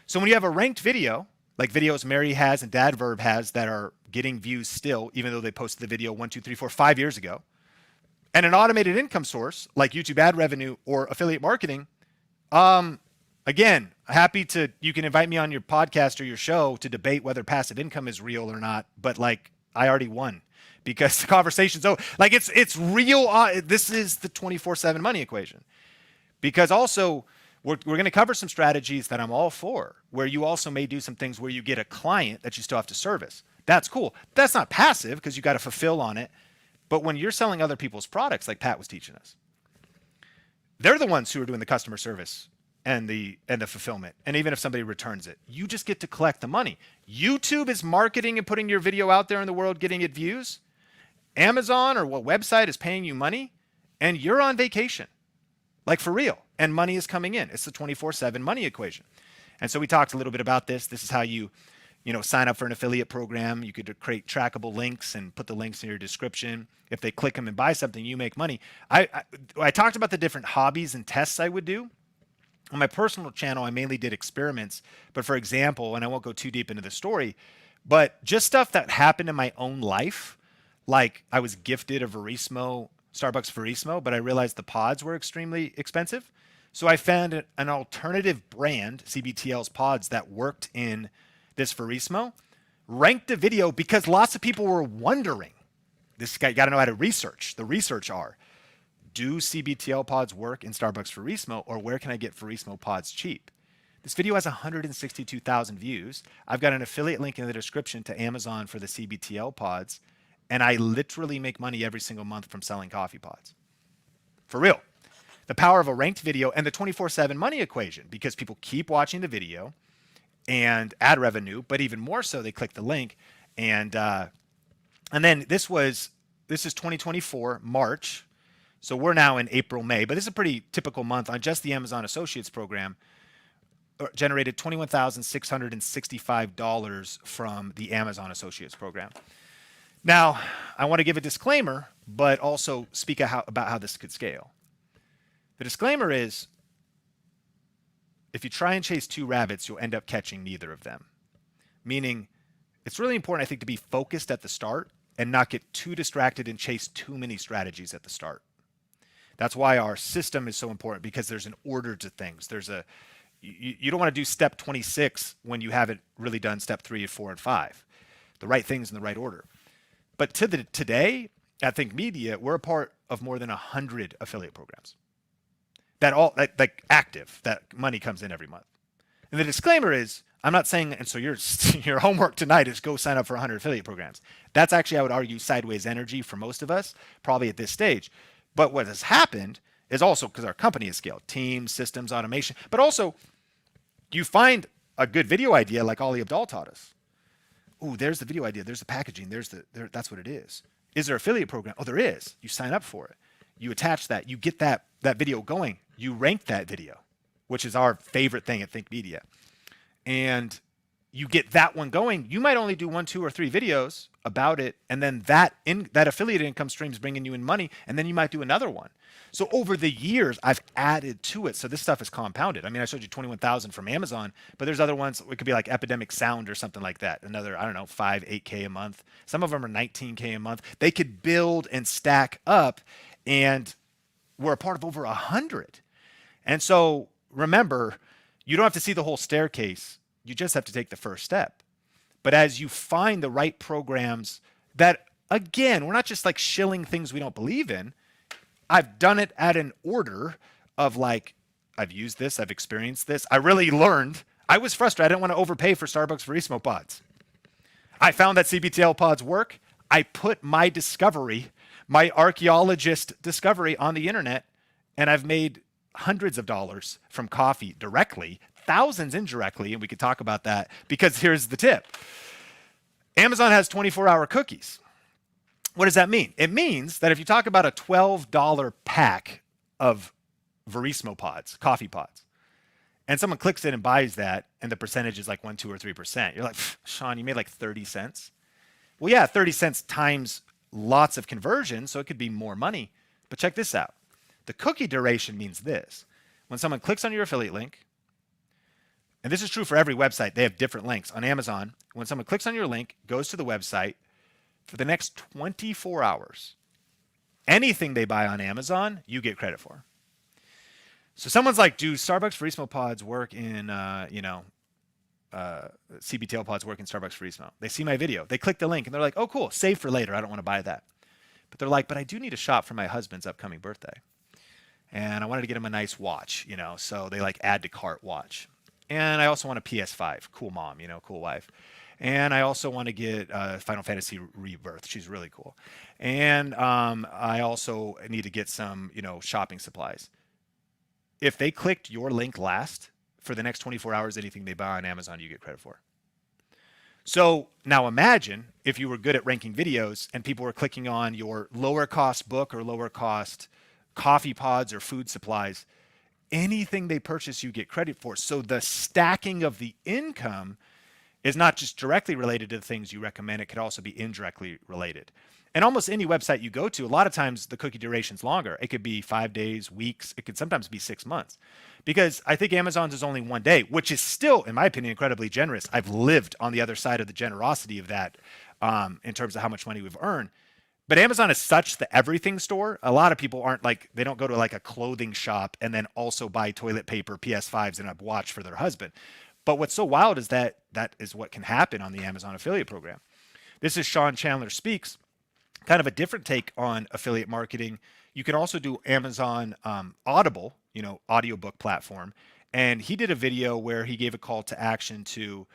So when you have a ranked video, like videos Mary has and Dad Verb has that are getting views still, even though they posted the video 1, 2, 3, 4, 5 years ago, And an automated income source like YouTube ad revenue or affiliate marketing, again, you can invite me on your podcast or your show to debate whether passive income is real or not. But like, I already won because the conversation's over. Like it's real. This is the 24/7 money equation. Because also we're going to cover some strategies that I'm all for, where you also may do some things where you get a client that you still have to service. That's cool. That's not passive because you got to fulfill on it. But when you're selling other people's products, like Pat was teaching us, they're the ones who are doing the customer service and the fulfillment. And even if somebody returns it, you just get to collect the money. YouTube is marketing and putting your video out there in the world, getting it views. Amazon or what website is paying you money, and you're on vacation. Like for real. And money is coming in. It's the 24/7 money equation. And so we talked a little bit about this. This is how you sign up for an affiliate program. You could create trackable links and put the links in your description. If they click them and buy something, you make money. I talked about the different hobbies and tests I would do. On my personal channel, I mainly did experiments. But for example, and I won't go too deep into the story, but just stuff that happened in my own life, like I was gifted a Starbucks Verismo, but I realized the pods were extremely expensive. So I found an alternative brand, CBTL's pods, that worked in this Verismo, ranked a video because lots of people were wondering. This guy got to know how to research. The research are, do CBTL pods work in Starbucks Verismo, or where can I get Verismo pods cheap? This video has 162,000 views. I've got an affiliate link in the description to Amazon for the CBTL pods, and I literally make money every single month from selling coffee pods. For real. The power of a ranked video and the 24/7 money equation, because people keep watching the video and ad revenue, but even more so, they click the link. And then this is 2024, March. So we're now in April, May, but this is a pretty typical month on just the Amazon Associates program. Generated $21,665 from the Amazon Associates program. Now, I want to give a disclaimer, but also speak about how this could scale. The disclaimer is, if you try and chase two rabbits, you'll end up catching neither of them. Meaning, it's really important, I think, to be focused at the start and not get too distracted and chase too many strategies at the start. That's why our system is so important, because there's an order to things. You don't want to do step 26 when you haven't really done step 3, 4, and 5. The right things in the right order. But today, at Think Media, we're a part of more than 100 affiliate programs. That active, that money comes in every month. And the disclaimer is, I'm not saying, and so your homework tonight is go sign up for 100 affiliate programs. That's actually, I would argue, sideways energy for most of us, probably at this stage. But what has happened is also because our company has scaled, teams, systems, automation, but also you find a good video idea like Ali Abdal taught us. Ooh, there's the video idea. There's the packaging. That's what it is. Is there an affiliate program? Oh, there is. You sign up for it. You attach that. You get that video going. You rank that video, which is our favorite thing at Think Media. And you get that one going. You might only do 1, 2, or 3 videos about it, and then that affiliate income stream is bringing you in money, and then you might do another one. So over the years, I've added to it. So this stuff is compounded. I mean, I showed you 21,000 from Amazon, but there's other ones. It could be like Epidemic Sound or something like that. Another, I don't know, 5, 8K a month. Some of them are 19K a month. They could build and stack up, and we're a part of over 100. And so remember, you don't have to see the whole staircase. You just have to take the first step. But as you find the right programs that, again, we're not just like shilling things we don't believe in. I've done it at an order of like, I've used this, I've experienced this. I really learned. I was frustrated. I didn't want to overpay for Starbucks Verismo pods. I found that CBTL pods work. I put my discovery, my archaeologist discovery on the internet, and I've made hundreds of dollars from coffee directly, thousands indirectly, and we could talk about that, because here's the tip. Amazon has 24-hour cookies. What does that mean? It means that if you talk about a $12 pack of Verismo pods, coffee pods, and someone clicks it and buys that, and the percentage is like 1, 2, or 3%, you're like, Sean, you made like 30 cents. Well, yeah, 30 cents times lots of conversion, so it could be more money. But check this out. The cookie duration means this. When someone clicks on your affiliate link, and this is true for every website, they have different links. On Amazon, when someone clicks on your link, goes to the website, for the next 24 hours, Anything they buy on Amazon, you get credit for. So someone's like, do Starbucks free smoke pods work in, CBTL pods work in Starbucks free smoke? They see my video. They click the link and they're like, oh, cool. Save for later. I don't want to buy that. But they're like, but I do need a shop for my husband's upcoming birthday. And I wanted to get him a nice watch, so they like add to cart watch. And I also want a PS5. Cool mom, cool wife. And I also want to get Final Fantasy Rebirth. She's really cool. And I also need to get some, shopping supplies. If they clicked your link last, for the next 24 hours, anything they buy on Amazon, you get credit for. So now imagine if you were good at ranking videos and people were clicking on your lower cost book or lower cost coffee pods or food supplies. Anything they purchase, you get credit for. So the stacking of the income is not just directly related to the things you recommend, it could also be indirectly related. And almost any website you go to, a lot of times the cookie duration's longer. It could be 5 days, weeks, it could sometimes be 6 months. Because I think Amazon's is only 1 day, which is still, in my opinion, incredibly generous. I've lived on the other side of the generosity of that in terms of how much money we've earned. But Amazon is such the everything store. A lot of people aren't like, they don't go to like a clothing shop and then also buy toilet paper, PS5s, and a watch for their husband. But what's so wild is that is what can happen on the Amazon affiliate program. This is Sean Chandler Speaks, kind of a different take on affiliate marketing. You can also do Amazon Audible, audiobook platform. And he did a video where he gave a call to action to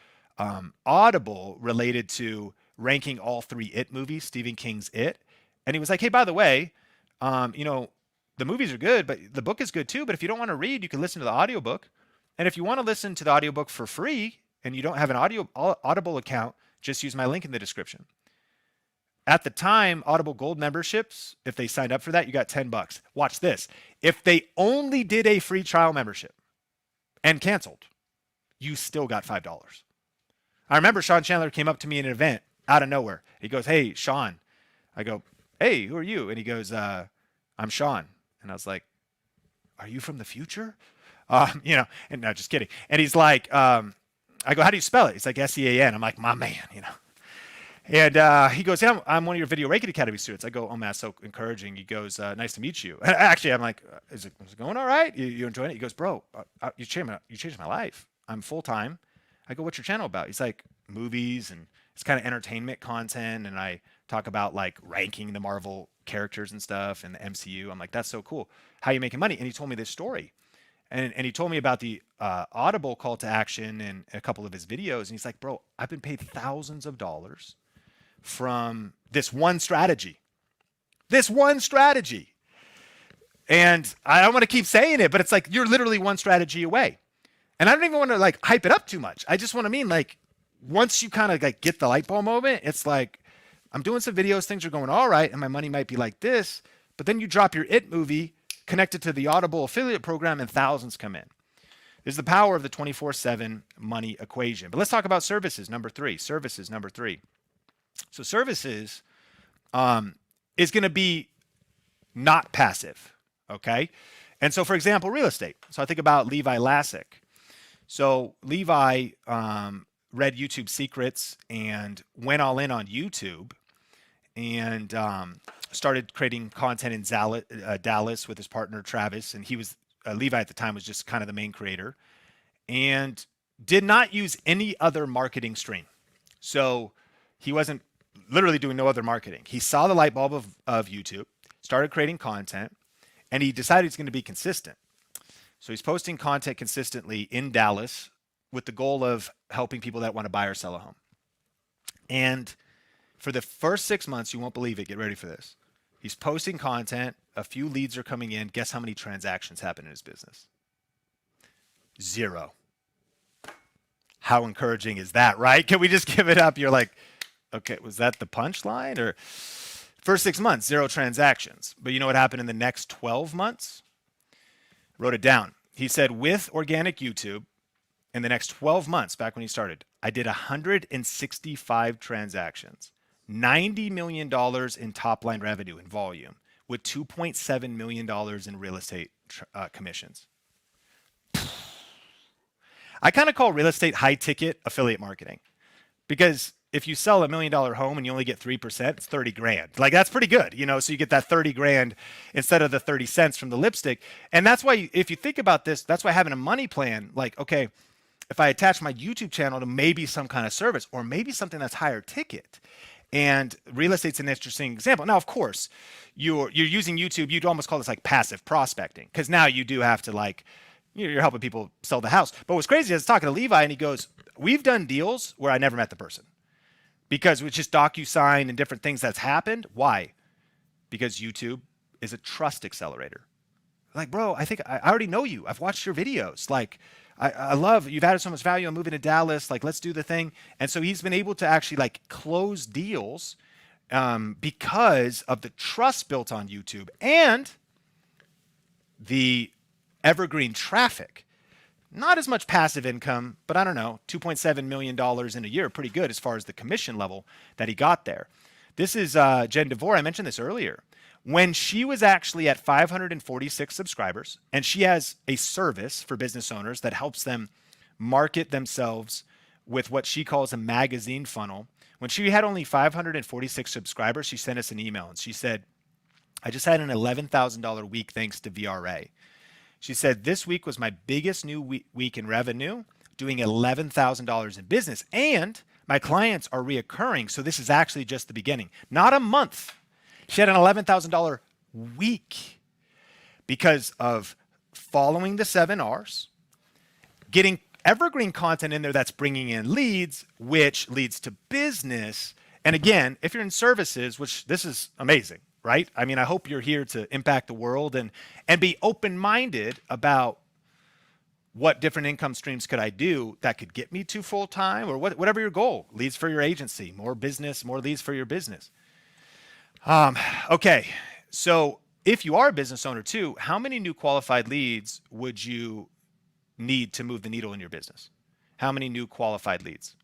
Audible related to ranking all 3 It movies, Stephen King's It. And he was like, hey, by the way, the movies are good, but the book is good too. But if you don't want to read, you can listen to the audiobook. And if you want to listen to the audiobook for free and you don't have an Audible account, just use my link in the description. At the time, Audible Gold memberships, if they signed up for that, you got $10. Watch this. If they only did a free trial membership and canceled, you still got $5. I remember Sean Chandler came up to me in an event out of nowhere. He goes, hey, Sean. I go, hey, who are you? And he goes, I'm Sean. And I was like, are you from the future? And no, just kidding. And he's like, I go, how do you spell it? He's like, S-E-A-N. I'm like, my man, And he goes, yeah, I'm one of your Video Ranking Academy students. I go, oh man, that's so encouraging. He goes, nice to meet you. And actually, I'm like, is it going all right? You enjoying it? He goes, bro, you changed my life. I'm full time. I go, what's your channel about? He's like, movies, and it's kind of entertainment content. And I talk about like ranking the Marvel characters and stuff and the MCU. I'm like, that's so cool. How are you making money? And he told me this story. And he told me about the Audible call to action in a couple of his videos. And he's like, bro, I've been paid thousands of dollars from this one strategy. And I don't want to keep saying it, but it's like, you're literally one strategy away. And I don't even want to like hype it up too much. I just want to mean like, once you kind of like get the light bulb moment, it's like, I'm doing some videos, things are going all right, and my money might be like this, but then you drop your It movie connected to the Audible affiliate program and thousands come in. This is the power of the 24/7 money equation. But let's talk about services, number 3. So services is going to be not passive, okay? And so, for example, real estate. So I think about Levi Lassick. So Levi read YouTube Secrets and went all in on YouTube and started creating content in Dallas with his partner Travis. And he was Levi at the time was just kind of the main creator and did not use any other marketing stream. So he wasn't literally doing no other marketing. He saw the light bulb of YouTube, started creating content, and he decided he's going to be consistent. So he's posting content consistently in Dallas with the goal of helping people that want to buy or sell a home. And for the first 6 months, you won't believe it. Get ready for this. He's posting content. A few leads are coming in. Guess how many transactions happen in his business? 0. How encouraging is that, right? Can we just give it up? You're like, okay, was that the punchline? Or first 6 months, 0 transactions. But you know what happened in the next 12 months? Wrote it down. He said, with organic YouTube, in the next 12 months, back when he started, I did 165 transactions, $90 million in top line revenue in volume, with $2.7 million in real estate commissions. I kind of call real estate high ticket affiliate marketing because if you sell $1 million home and you only get 3%, it's 30 grand. Like that's pretty good, so you get that 30 grand instead of the 30 cents from the lipstick. And that's why, if you think about this, that's why having a money plan, like, okay, if I attach my YouTube channel to maybe some kind of service or maybe something that's higher ticket, and real estate's an interesting example. Now, of course, you're using YouTube, you'd almost call this like passive prospecting, because now you do have to like, you're helping people sell the house. But what's crazy is I was talking to Levi and he goes, we've done deals where I never met the person, because with just DocuSign and different things that's happened. Why? Because YouTube is a trust accelerator. Like, bro, I think I already know you. I've watched your videos. Like, I love, you've added so much value. I'm moving to Dallas. Like, let's do the thing. And so he's been able to actually like close deals because of the trust built on YouTube and the evergreen traffic. Not as much passive income, but I don't know, $2.7 million in a year, pretty good as far as the commission level that he got there. This is Jen DeVore. I mentioned this earlier. When she was actually at 546 subscribers, and she has a service for business owners that helps them market themselves with what she calls a magazine funnel. When she had only 546 subscribers, she sent us an email and she said, I just had an $11,000 week thanks to VRA. She said, this week was my biggest new week in revenue, doing $11,000 in business. And my clients are reoccurring. So this is actually just the beginning, not a month. She had an $11,000 week because of following the 7 R's, getting evergreen content in there that's bringing in leads, which leads to business. And again, if you're in services, which this is amazing, right? I mean, I hope you're here to impact the world and be open-minded about what different income streams could I do that could get me to full-time, or whatever your goal, leads for your agency, more business, more leads for your business. Okay, so if you are a business owner too, how many new qualified leads would you need to move the needle in your business? How many new qualified leads?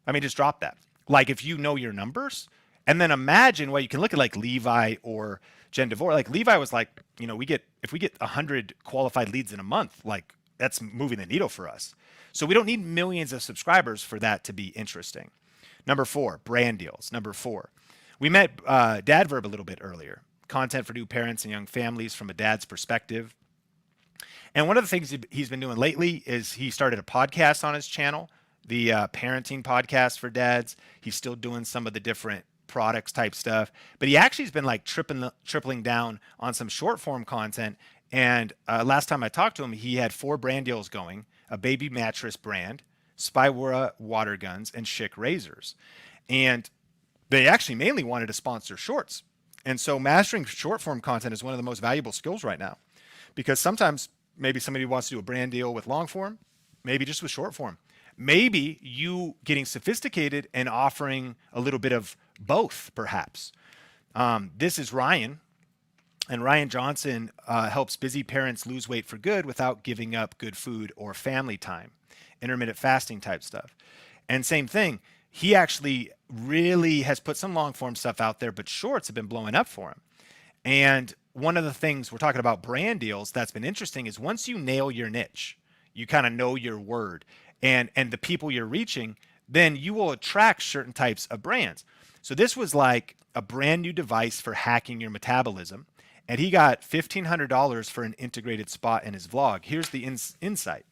I mean, just drop that. Like, if you know your numbers, and then imagine what you can look at, like Levi or Jen DeVore. Like Levi was like, if we get 100 qualified leads in a month, like that's moving the needle for us. So we don't need millions of subscribers for that to be interesting. Number 4, brand deals. Number 4. We met Dadverb a little bit earlier. Content for new parents and young families from a dad's perspective. And one of the things he's been doing lately is he started a podcast on his channel, the parenting podcast for dads. He's still doing some of the different products type stuff, but he actually has been like tripling down on some short form content. And last time I talked to him, he had 4 brand deals going: a baby mattress brand, Spywara water guns, and Schick razors. And they actually mainly wanted to sponsor shorts. And so mastering short form content is one of the most valuable skills right now, because sometimes maybe somebody wants to do a brand deal with long form, maybe just with short form. Maybe you getting sophisticated and offering a little bit of both, perhaps. This is Ryan, and Ryan Johnson helps busy parents lose weight for good without giving up good food or family time, intermittent fasting type stuff. And same thing, he actually really has put some long form stuff out there, but shorts have been blowing up for him. And one of the things we're talking about brand deals that's been interesting is once you nail your niche, you kind of know your word and the people you're reaching, then you will attract certain types of brands. So this was like a brand new device for hacking your metabolism. And he got $1,500 for an integrated spot in his vlog. Here's the insight.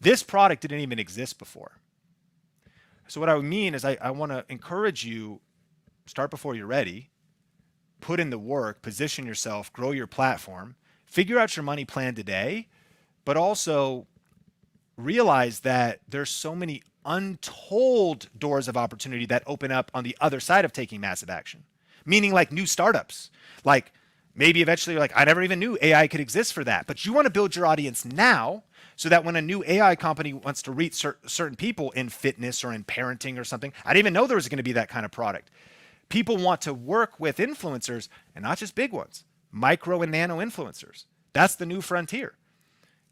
This product didn't even exist before. So what I mean is I want to encourage you, start before you're ready, put in the work, position yourself, grow your platform, figure out your money plan today, but also realize that there's so many untold doors of opportunity that open up on the other side of taking massive action. Meaning like new startups, like maybe eventually you're like, I never even knew AI could exist for that. But you want to build your audience now so that when a new AI company wants to reach certain people in fitness or in parenting or something, I didn't even know there was going to be that kind of product. People want to work with influencers, and not just big ones, micro and nano influencers. That's the new frontier.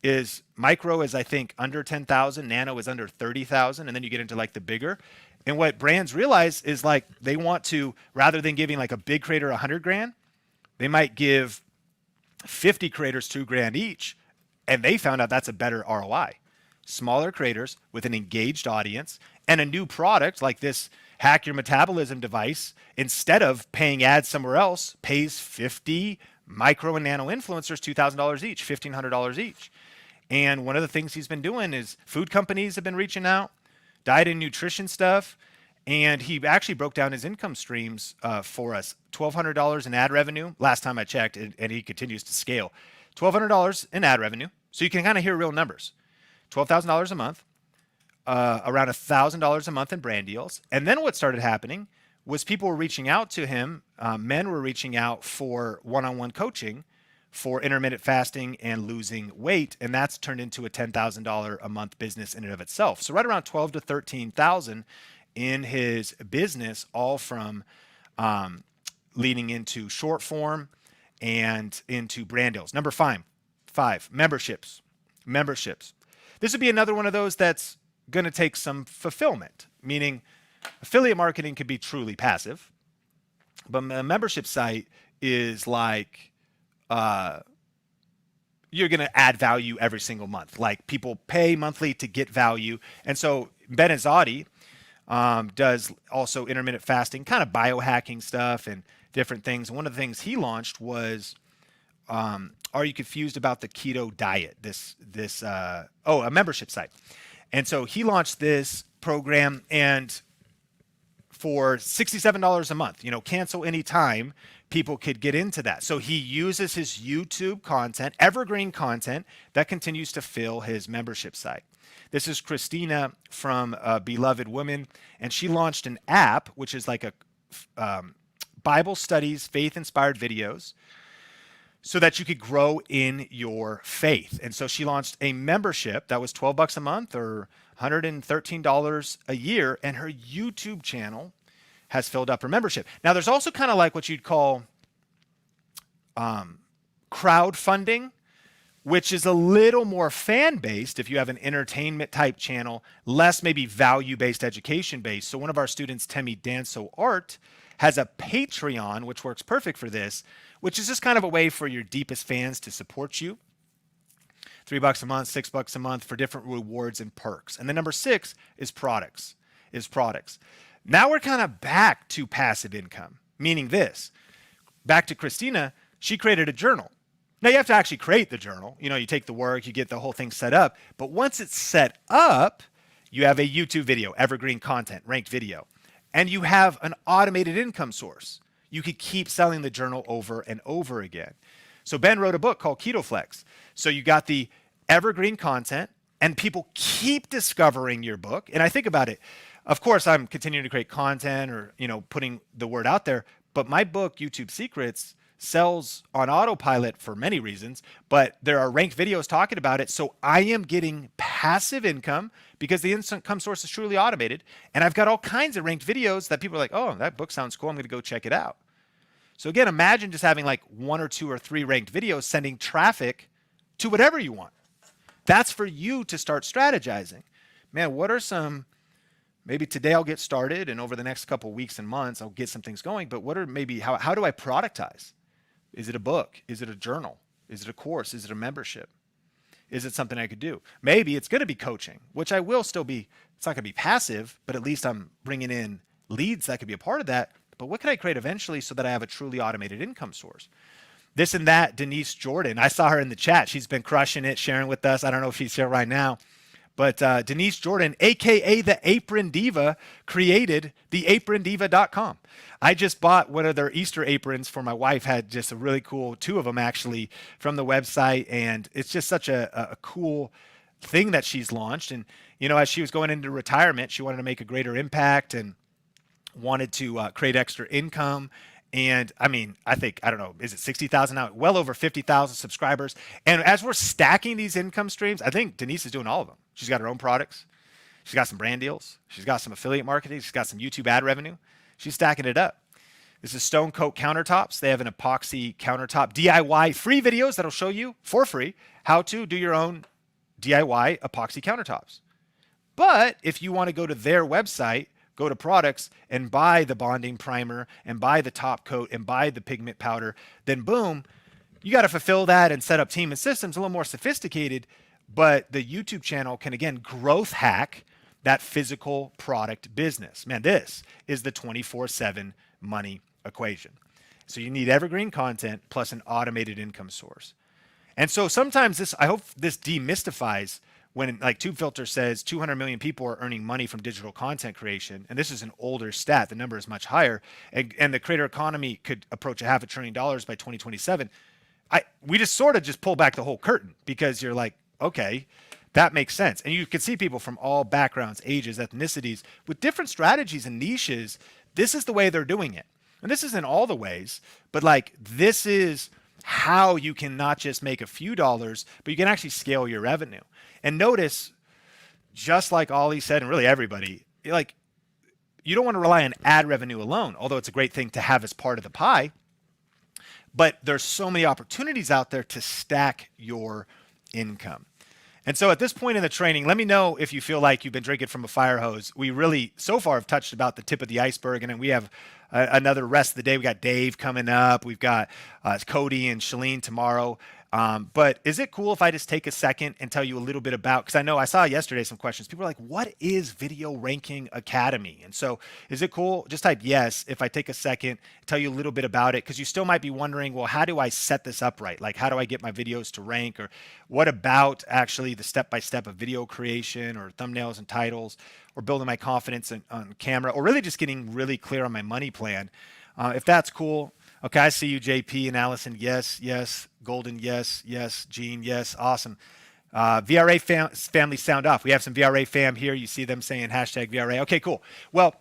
Is micro is, I think, under 10,000, nano is under 30,000, and then you get into like the bigger. And what brands realize is like they want to, rather than giving like a big creator 100 grand, they might give 50 creators $2 grand each, and they found out that's a better ROI. Smaller creators with an engaged audience And a new product like this hack your metabolism device, instead of paying ads somewhere else, pays 50 micro and nano influencers $2,000 each, $1,500 each. And one of the things he's been doing is food companies have been reaching out, diet and nutrition stuff. And he actually broke down his income streams for us. $1,200 in ad revenue last time I checked, and he continues to scale. $1,200 in ad revenue. So you can kind of hear real numbers. $12,000 a month, around $1,000 a month in brand deals. And then what started happening was people were reaching out to him. Men were reaching out for one-on-one coaching for intermittent fasting and losing weight, and that's turned into a $10,000 a month business in and of itself. So right around 12 to 13,000 in his business, all from leading into short form and into brand deals. Number five, memberships. This would be another one of those that's going to take some fulfillment, meaning affiliate marketing could be truly passive, but a membership site is like you're going to add value every single month. Like people pay monthly to get value. And so Ben Azadi does also intermittent fasting, kind of biohacking stuff and different things. And one of the things he launched was, are you confused about the keto diet? A membership site. And so he launched this program, and for $67 a month, cancel anytime, people could get into that. So he uses his YouTube content, evergreen content, that continues to fill his membership site. This is Christina from Beloved Women, and she launched an app, which is like a Bible studies, faith-inspired videos, so that you could grow in your faith. And so she launched a membership that was $12 a month or $113 a year, and her YouTube channel has filled up her membership. Now, there's also kind of like what you'd call crowdfunding, which is a little more fan-based if you have an entertainment type channel, less maybe value-based, education-based. So one of our students, Temi Danso Art, has a Patreon, which works perfect for this, which is just kind of a way for your deepest fans to support you. $3 a month, $6 a month for different rewards and perks. And then number 6 is products. Now we're kind of back to passive income, meaning this. Back to Christina, she created a journal. Now you have to actually create the journal. You take the work, you get the whole thing set up. But once it's set up, you have a YouTube video, evergreen content, ranked video. And you have an automated income source. You could keep selling the journal over and over again. So Ben wrote a book called Keto Flex. So you got the evergreen content, and people keep discovering your book. And I think about it. Of course, I'm continuing to create content or, putting the word out there. But my book, YouTube Secrets, sells on autopilot for many reasons, but there are ranked videos talking about it. So I am getting passive income because the income source is truly automated. And I've got all kinds of ranked videos that people are like, oh, that book sounds cool. I'm going to go check it out. So again, imagine just having like 1 or 2 or 3 ranked videos sending traffic to whatever you want. That's for you to start strategizing. Man, what are some, maybe today I'll get started and over the next couple weeks and months, I'll get some things going, but what are maybe, how do I productize? Is it a book? Is it a journal? Is it a course? Is it a membership? Is it something I could do? Maybe it's going to be coaching, which I will still be, it's not going to be passive, but at least I'm bringing in leads that could be a part of that. But what can I create eventually so that I have a truly automated income source? This and that, Denise Jordan, I saw her in the chat. She's been crushing it, sharing with us. I don't know if she's here right now. But Denise Jordan, a.k.a. the Apron Diva, created theaprondiva.com. I just bought one of their Easter aprons for my wife. Had just a really cool, 2 of them actually, from the website. And it's just such a cool thing that she's launched. And, as she was going into retirement, she wanted to make a greater impact and wanted to create extra income. And I don't know, is it 60,000 now? Well over 50,000 subscribers. And as we're stacking these income streams, I think Denise is doing all of them. She's got her own products. She's got some brand deals. She's got some affiliate marketing. She's got some YouTube ad revenue. She's stacking it up. This is Stone Coat Countertops. They have an epoxy countertop DIY free videos that'll show you for free how to do your own DIY epoxy countertops. But if you want to go to their website, go to products and buy the bonding primer and buy the top coat and buy the pigment powder, then boom, you got to fulfill that and set up team and systems a little more sophisticated. But the YouTube channel can, again, growth hack that physical product business. Man, this is the 24/7 money equation. So you need evergreen content plus an automated income source. And so sometimes this, I hope this demystifies when like TubeFilter says 200 million people are earning money from digital content creation. And this is an older stat. The number is much higher. And the creator economy could approach $500 billion by 2027. We just sort of just pull back the whole curtain because you're like, okay, that makes sense. And you can see people from all backgrounds, ages, ethnicities with different strategies and niches. This is the way they're doing it. And this isn't all the ways, but like this is how you can not just make a few dollars, but you can actually scale your revenue. And notice, just like Ollie said, and really everybody, like you don't want to rely on ad revenue alone, although it's a great thing to have as part of the pie. But there's so many opportunities out there to stack your income. And so at this point in the training, let me know if you feel like you've been drinking from a fire hose. We really, so far, have touched about the tip of the iceberg, and then we have another rest of the day. We got Dave coming up. We've got Cody and Shalene tomorrow. But is it cool if I just take a second and tell you a little bit about, because I know I saw yesterday some questions. People are like, what is Video Ranking Academy? And so is it cool? Just type yes if I take a second, tell you a little bit about it, because you still might be wondering, well, how do I set this up right? Like, how do I get my videos to rank? Or what about actually the step-by-step of video creation or thumbnails and titles, or building my confidence on camera, or really just getting really clear on my money plan? If that's cool. Okay, I see you, JP and Allison. Yes, yes. Golden, yes, yes. Gene, yes. Awesome. VRA family sound off. We have some VRA fam here. You see them saying hashtag VRA. Okay, cool. Well,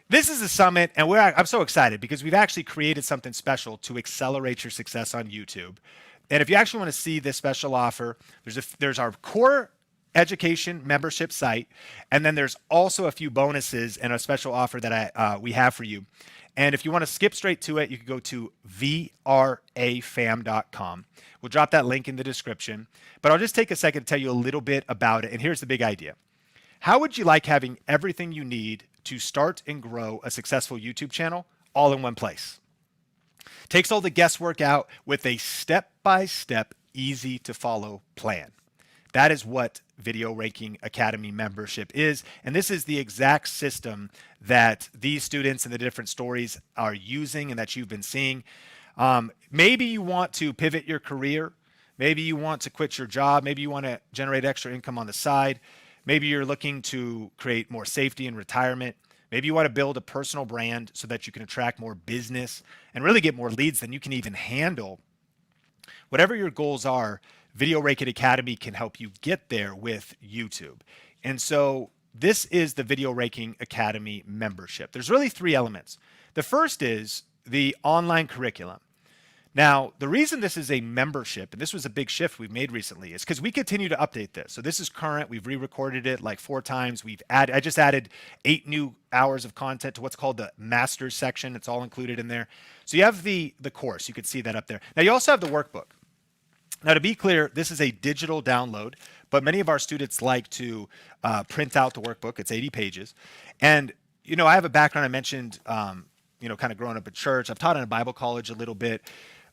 this is a summit, and I'm so excited because we've actually created something special to accelerate your success on YouTube. And if you actually want to see this special offer, there's our core education membership site, and then there's also a few bonuses and a special offer that we have for you. And if you want to skip straight to it, you can go to vrafam.com. We'll drop that link in the description, but I'll just take a second to tell you a little bit about it. And here's the big idea. How would you like having everything you need to start and grow a successful YouTube channel all in one place? Takes all the guesswork out with a step-by-step, easy to follow plan. That is what Video Ranking Academy membership is. And this is the exact system that these students and the different stories are using and that you've been seeing. Maybe you want to pivot your career. Maybe you want to quit your job. Maybe you want to generate extra income on the side. Maybe you're looking to create more safety in retirement. Maybe you want to build a personal brand so that you can attract more business and really get more leads than you can even handle. Whatever your goals are, Video Ranking Academy can help you get there with YouTube. And so this is the Video Ranking Academy membership. There's really three elements. The first is the online curriculum. Now, the reason this is a membership, and this was a big shift we've made recently, is because we continue to update this. So this is current. We've re-recorded it like 4 times. I just added 8 new hours of content to what's called the Masters section. It's all included in there. So you have the course. You can see that up there. Now, you also have the workbook. Now, to be clear, this is a digital download, but many of our students like to print out the workbook. It's 80 pages. And, you know, I have a background. I mentioned, you know, kind of growing up at church. I've taught in a Bible college a little bit,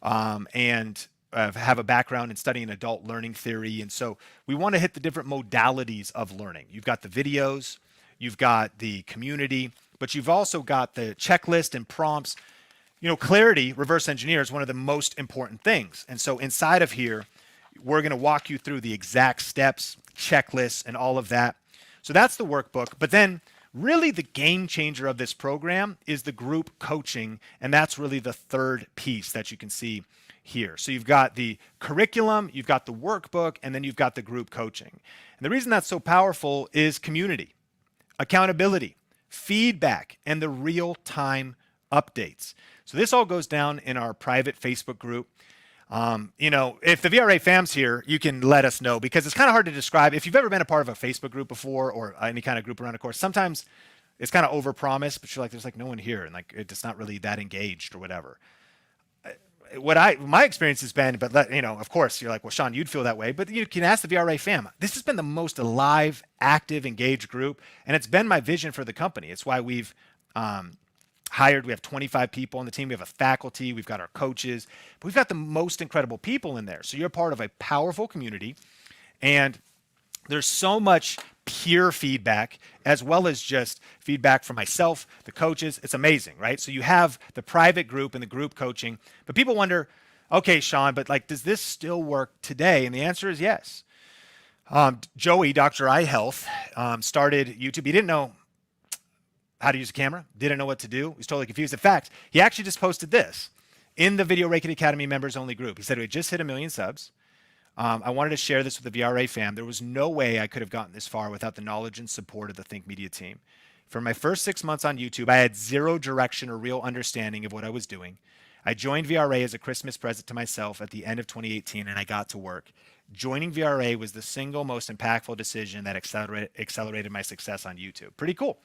and have a background in studying adult learning theory. And so we want to hit the different modalities of learning. You've got the videos, you've got the community, but you've also got the checklist and prompts. You know, clarity, reverse engineer, is one of the most important things. And so inside of here, we're going to walk you through the exact steps, checklists, and all of that. So that's the workbook. But then really the game changer of this program is the group coaching. And that's really the third piece that you can see here. So you've got the curriculum, you've got the workbook, and then you've got the group coaching. And the reason that's so powerful is community, accountability, feedback, and the real-time updates. So this all goes down in our private Facebook group. You know, if the VRA fam's here, you can let us know because it's kind of hard to describe. If you've ever been a part of a Facebook group before or any kind of group around a course, sometimes it's kind of overpromised, but you're like, there's like no one here and like it's not really that engaged or whatever. My experience has been, but you know, of course, you're like, well, Sean, you'd feel that way, but you can ask the VRA fam. This has been the most alive, active, engaged group, and it's been my vision for the company. It's why we've hired. We have 25 people on the team. We have a faculty. We've got our coaches. But we've got the most incredible people in there. So you're part of a powerful community, and there's so much peer feedback as well as just feedback from myself, the coaches. It's amazing, right? So you have the private group and the group coaching, but people wonder, okay, Sean, but like, does this still work today? And the answer is yes. Joey, Dr. Eye Health, started YouTube. He didn't know how to use a camera, didn't know what to do. He was totally confused. In fact, he actually just posted this in the Video Reiki Academy members only group. He said, we just hit 1 million subs. I wanted to share this with the VRA fam. There was no way I could have gotten this far without the knowledge and support of the Think Media team. For my first 6 months on YouTube, I had zero direction or real understanding of what I was doing. I joined VRA as a Christmas present to myself at the end of 2018, and I got to work. Joining VRA was the single most impactful decision that accelerated my success on YouTube. Pretty cool.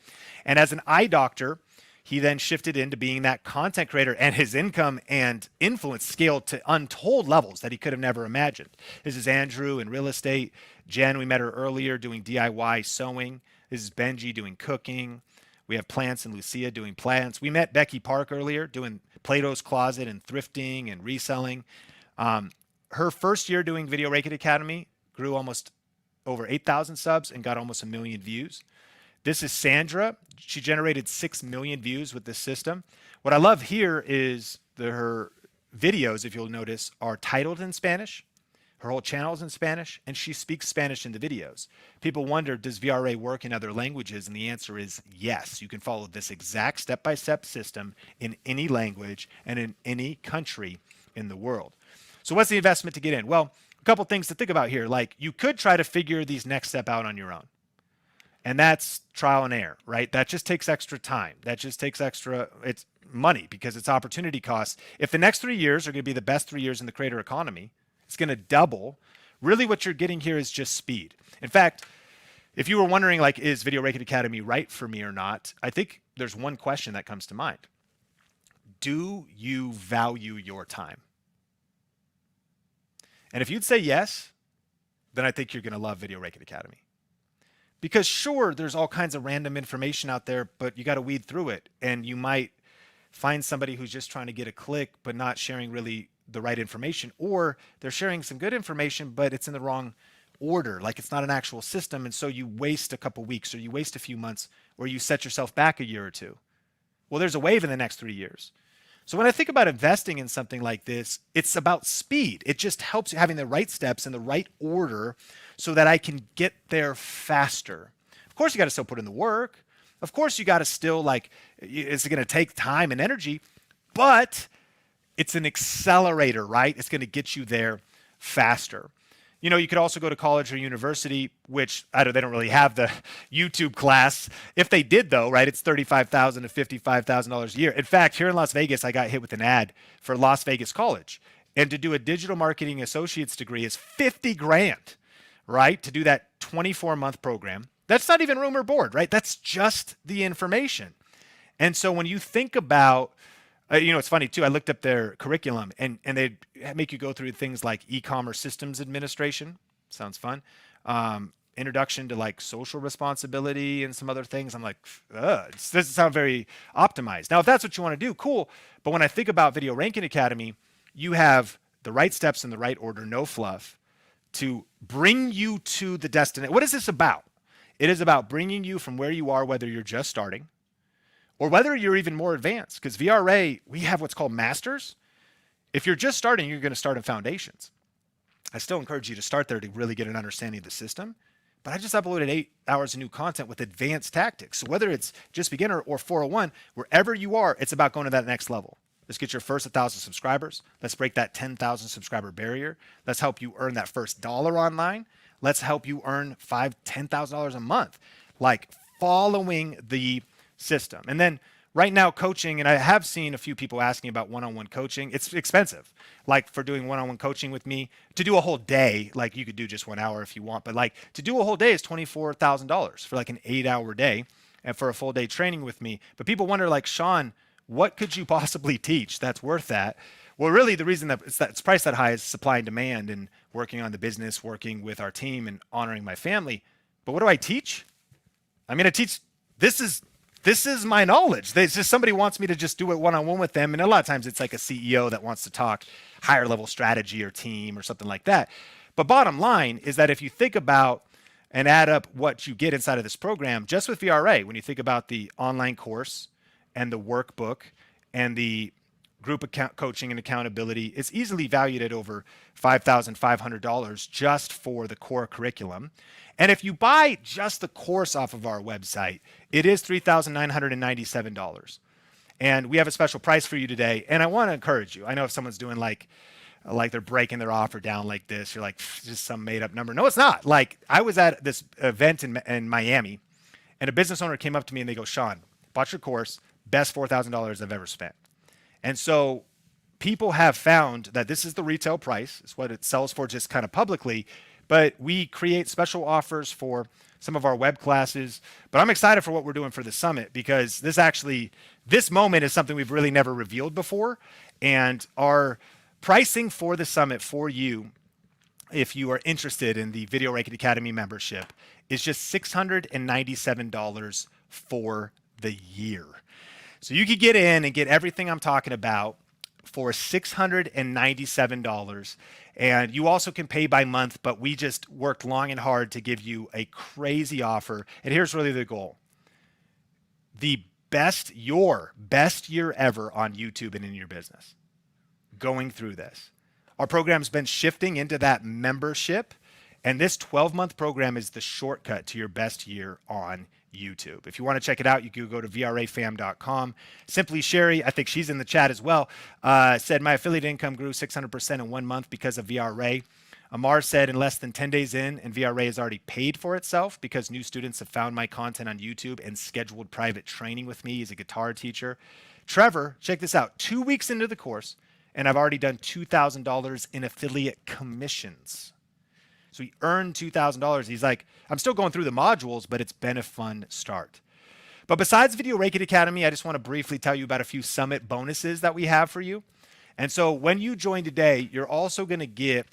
And as an eye doctor, he then shifted into being that content creator, and his income and influence scaled to untold levels that he could have never imagined. This is Andrew in real estate. Jen, we met her earlier doing DIY sewing. This is Benji doing cooking. We have Plants and Lucia doing plants. We met Becky Park earlier doing Plato's Closet and thrifting and reselling. Her first year doing Video Reiki Academy grew almost over 8,000 subs and got almost 1 million views. This is Sandra. She generated 6 million views with this system. What I love here is her videos, if you'll notice, are titled in Spanish. Her whole channel is in Spanish, and she speaks Spanish in the videos. People wonder, does VRA work in other languages? And the answer is yes. You can follow this exact step-by-step system in any language and in any country in the world. So what's the investment to get in? Well, a couple things to think about here. Like, you could try to figure these next step out on your own. And that's trial and error, right? That just takes extra time. That just takes it's money because it's opportunity costs. If the next 3 years are going to be the best 3 years in the creator economy, it's going to double. Really what you're getting here is just speed. In fact, if you were wondering, like, is Video Reiki Academy right for me or not? I think there's one question that comes to mind. Do you value your time? And if you'd say yes, then I think you're going to love Video Reiki Academy. Because sure, there's all kinds of random information out there, but you got to weed through it. And you might find somebody who's just trying to get a click, but not sharing really the right information. Or they're sharing some good information, but it's in the wrong order. Like, it's not an actual system. And so you waste a couple weeks, or you waste a few months, or you set yourself back a year or two. Well, there's a wave in the next 3 years. So when I think about investing in something like this, it's about speed. It just helps you having the right steps in the right order so that I can get there faster. Of course, you got to still put in the work. Of course, you got to still, like, it's going to take time and energy, but it's an accelerator, right? It's going to get you there faster. You know, you could also go to college or university, which they don't really have the YouTube class. If they did, though, right, it's $35,000 to $55,000 a year. In fact, here in Las Vegas, I got hit with an ad for Las Vegas College. And to do a digital marketing associate's degree is $50,000, right? To do that 24-month program. That's not even room or board, right? That's just the information. And so when you think about, it's funny too, I looked up their curriculum and they make you go through things like e-commerce systems administration. Sounds fun. Introduction to like social responsibility and some other things. I'm like, this doesn't sound very optimized. Now, if that's what you want to do, cool. But when I think about Video Reiki Academy, you have the right steps in the right order, no fluff, to bring you to the destination. What is this about? It is about bringing you from where you are, whether you're just starting, or whether you're even more advanced, because VRA, we have what's called masters. If you're just starting, you're going to start in foundations. I still encourage you to start there to really get an understanding of the system. But I just uploaded 8 hours of new content with advanced tactics. So whether it's just beginner or 401, wherever you are, it's about going to that next level. Let's get your first 1,000 subscribers. Let's break that 10,000 subscriber barrier. Let's help you earn that first dollar online. Let's help you earn $5,000, $10,000 a month, like following the system. And then right now, coaching, and I have seen a few people asking about one-on-one coaching. It's expensive. Like, for doing one-on-one coaching with me, to do a whole day, like, you could do just 1 hour if you want, but like to do a whole day is $24,000 for like an 8-hour day and for a full day training with me. But people wonder, like, Sean, what could you possibly teach that's worth that? Well, really, the reason that it's priced that high is supply and demand and working on the business, working with our team and honoring my family. But what do I teach? I'm going to teach, this is my knowledge. It's just somebody wants me to just do it one-on-one with them. And a lot of times it's like a CEO that wants to talk higher level strategy or team or something like that. But bottom line is that if you think about and add up what you get inside of this program just with VRA, when you think about the online course and the workbook and the group account coaching and accountability, it's easily valued at over $5,500 just for the core curriculum. And if you buy just the course off of our website, it is $3,997. And we have a special price for you today. And I want to encourage you. I know if someone's doing like they're breaking their offer down like this, you're like, just some made up number. No, it's not. Like, I was at this event in Miami, and a business owner came up to me and they go, Sean, bought your course, best $4,000 I've ever spent. And so people have found that this is the retail price. It's what it sells for just kind of publicly. But we create special offers for some of our web classes. But I'm excited for what we're doing for the summit, because this moment is something we've really never revealed before. And our pricing for the summit for you, if you are interested in the Video Ranking Academy membership, is just $697 for the year. So you could get in and get everything I'm talking about for $697. And you also can pay by month, but we just worked long and hard to give you a crazy offer. And here's really the goal. Your best year ever on YouTube and in your business. Going through this. Our program's been shifting into that membership, and this 12-month program is the shortcut to your best year on YouTube. If you want to check it out, you can go to vrafam.com. Simply Sherry, I think she's in the chat as well, said my affiliate income grew 600% in 1 month because of VRA. Amar said in less than 10 days in, and VRA has already paid for itself because new students have found my content on YouTube and scheduled private training with me. He's a guitar teacher. Trevor, check this out. 2 weeks into the course, and I've already done $2,000 in affiliate commissions. So he earned $2,000. He's like, I'm still going through the modules, but it's been a fun start. But besides Video Ranking Academy, I just want to briefly tell you about a few summit bonuses that we have for you. And so when you join today, you're also going to get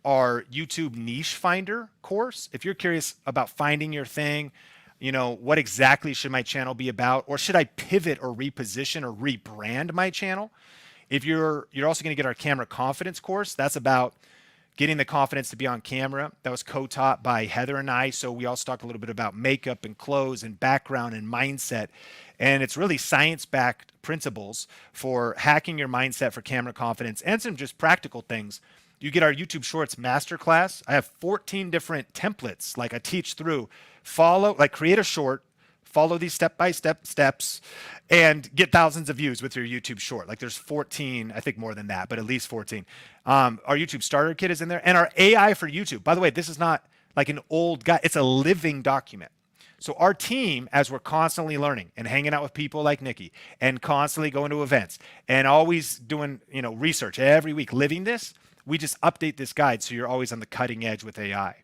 our YouTube Niche Finder course. If you're curious about finding your thing, what exactly should my channel be about? Or should I pivot or reposition or rebrand my channel? If you're also going to get our camera confidence course. That's about getting the confidence to be on camera. That was co-taught by Heather and I. So we also talked a little bit about makeup and clothes and background and mindset. And it's really science-backed principles for hacking your mindset for camera confidence and some just practical things. You get our YouTube Shorts Masterclass. I have 14 different templates. Like I teach through, create a short, follow these step-by-step steps, and get thousands of views with your YouTube short. Like there's 14, I think more than that, but at least 14. Our YouTube starter kit is in there, and our AI for YouTube. By the way, this is not like an old guide. It's a living document. So our team, as we're constantly learning and hanging out with people like Nikki and constantly going to events and always doing, research every week, living this, we just update this guide so you're always on the cutting edge with AI.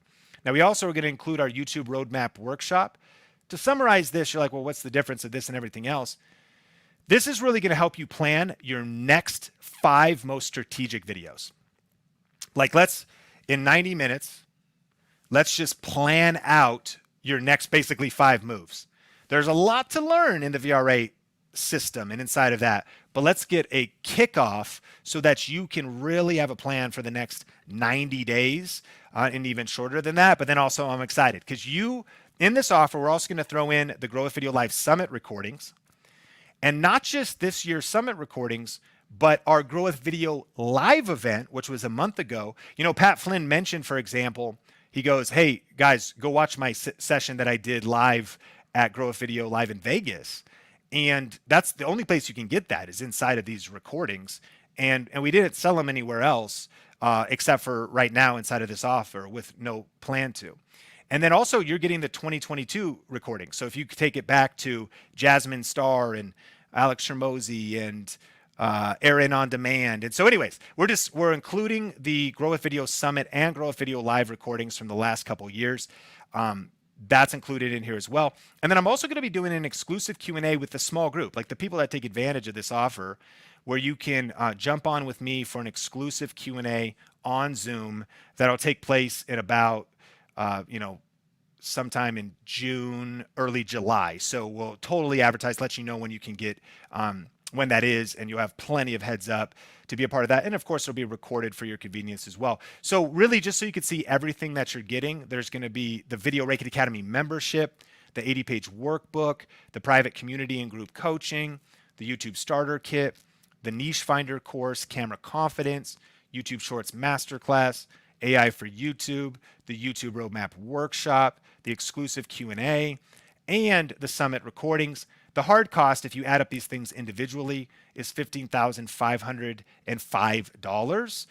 Now, we also are going to include our YouTube Roadmap Workshop. To summarize this, you're like, well, what's the difference of this and everything else? This is really going to help you plan your next 5 most strategic videos. Like in 90 minutes, let's just plan out your next basically 5 moves. There's a lot to learn in the VRA system and inside of that, but let's get a kickoff so that you can really have a plan for the next 90 days and even shorter than that. But then also I'm excited because in this offer, we're also going to throw in the Grow with Video Live Summit recordings, and not just this year's Summit recordings, but our Grow with Video Live event, which was a month ago. Pat Flynn mentioned, for example, he goes, hey, guys, go watch my session that I did live at Grow with Video Live in Vegas. And that's the only place you can get that is inside of these recordings. And we didn't sell them anywhere else except for right now inside of this offer with no plan to. And then also you're getting the 2022 recording. So if you take it back to Jasmine Starr and Alex Shermozy and Aaron on Demand. And so anyways, we're including the Grow with Video Summit and Grow with Video Live recordings from the last couple years. That's included in here as well. And then I'm also going to be doing an exclusive Q&A with the small group, like the people that take advantage of this offer, where you can jump on with me for an exclusive Q&A on Zoom that'll take place in about sometime in June, early July. So we'll totally advertise, let you know when you can get when that is, and you'll have plenty of heads up to be a part of that. And of course, it'll be recorded for your convenience as well. So really, just so you can see everything that you're getting, there's going to be the Video Raking Academy membership, the 80-page workbook, the private community and group coaching, the YouTube starter kit, the niche finder course, camera confidence, YouTube Shorts Masterclass, AI for YouTube, the YouTube Roadmap Workshop, the exclusive Q&A, and the summit recordings. The hard cost, if you add up these things individually, is $15,505.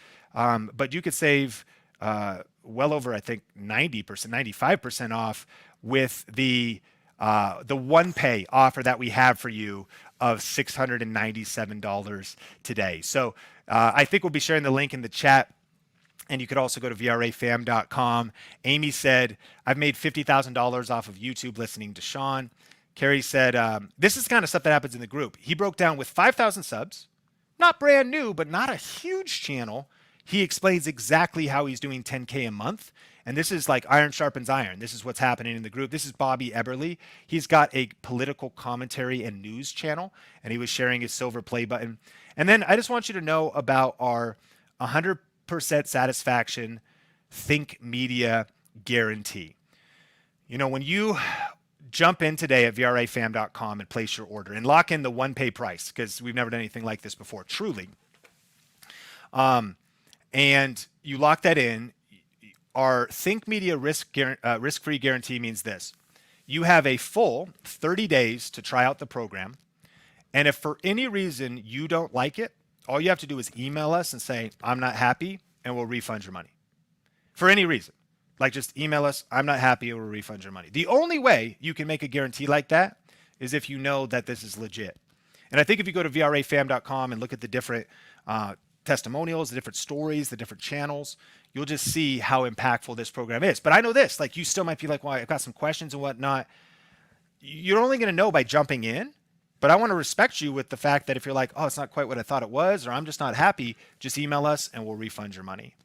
But you could save well over, I think, 90%, 95% off with the one pay offer that we have for you of $697 today. So I think we'll be sharing the link in the chat. And you could also go to vrafam.com. Amy said, I've made $50,000 off of YouTube listening to Sean. Carrie said, this is kind of stuff that happens in the group. He broke down with 5,000 subs, not brand new, but not a huge channel. He explains exactly how he's doing 10K a month. And this is like iron sharpens iron. This is what's happening in the group. This is Bobby Eberly. He's got a political commentary and news channel, and he was sharing his silver play button. And then I just want you to know about our 100% satisfaction Think Media guarantee. You know, when you jump in today at vrafam.com and place your order and lock in the one pay price, because we've never done anything like this before, truly. And you lock that in, our Think Media risk-free guarantee means this. You have a full 30 days to try out the program. And if for any reason you don't like it, all you have to do is email us and say, I'm not happy, and we'll refund your money. For any reason. Like just email us, I'm not happy, and we'll refund your money. The only way you can make a guarantee like that is if you know that this is legit. And I think if you go to vrafam.com and look at the different testimonials, the different stories, the different channels, you'll just see how impactful this program is. But I know this, like you still might be like, well, I've got some questions and whatnot. You're only going to know by jumping in. But I want to respect you with the fact that if you're like, oh, it's not quite what I thought it was, or I'm just not happy, just email us and we'll refund your money.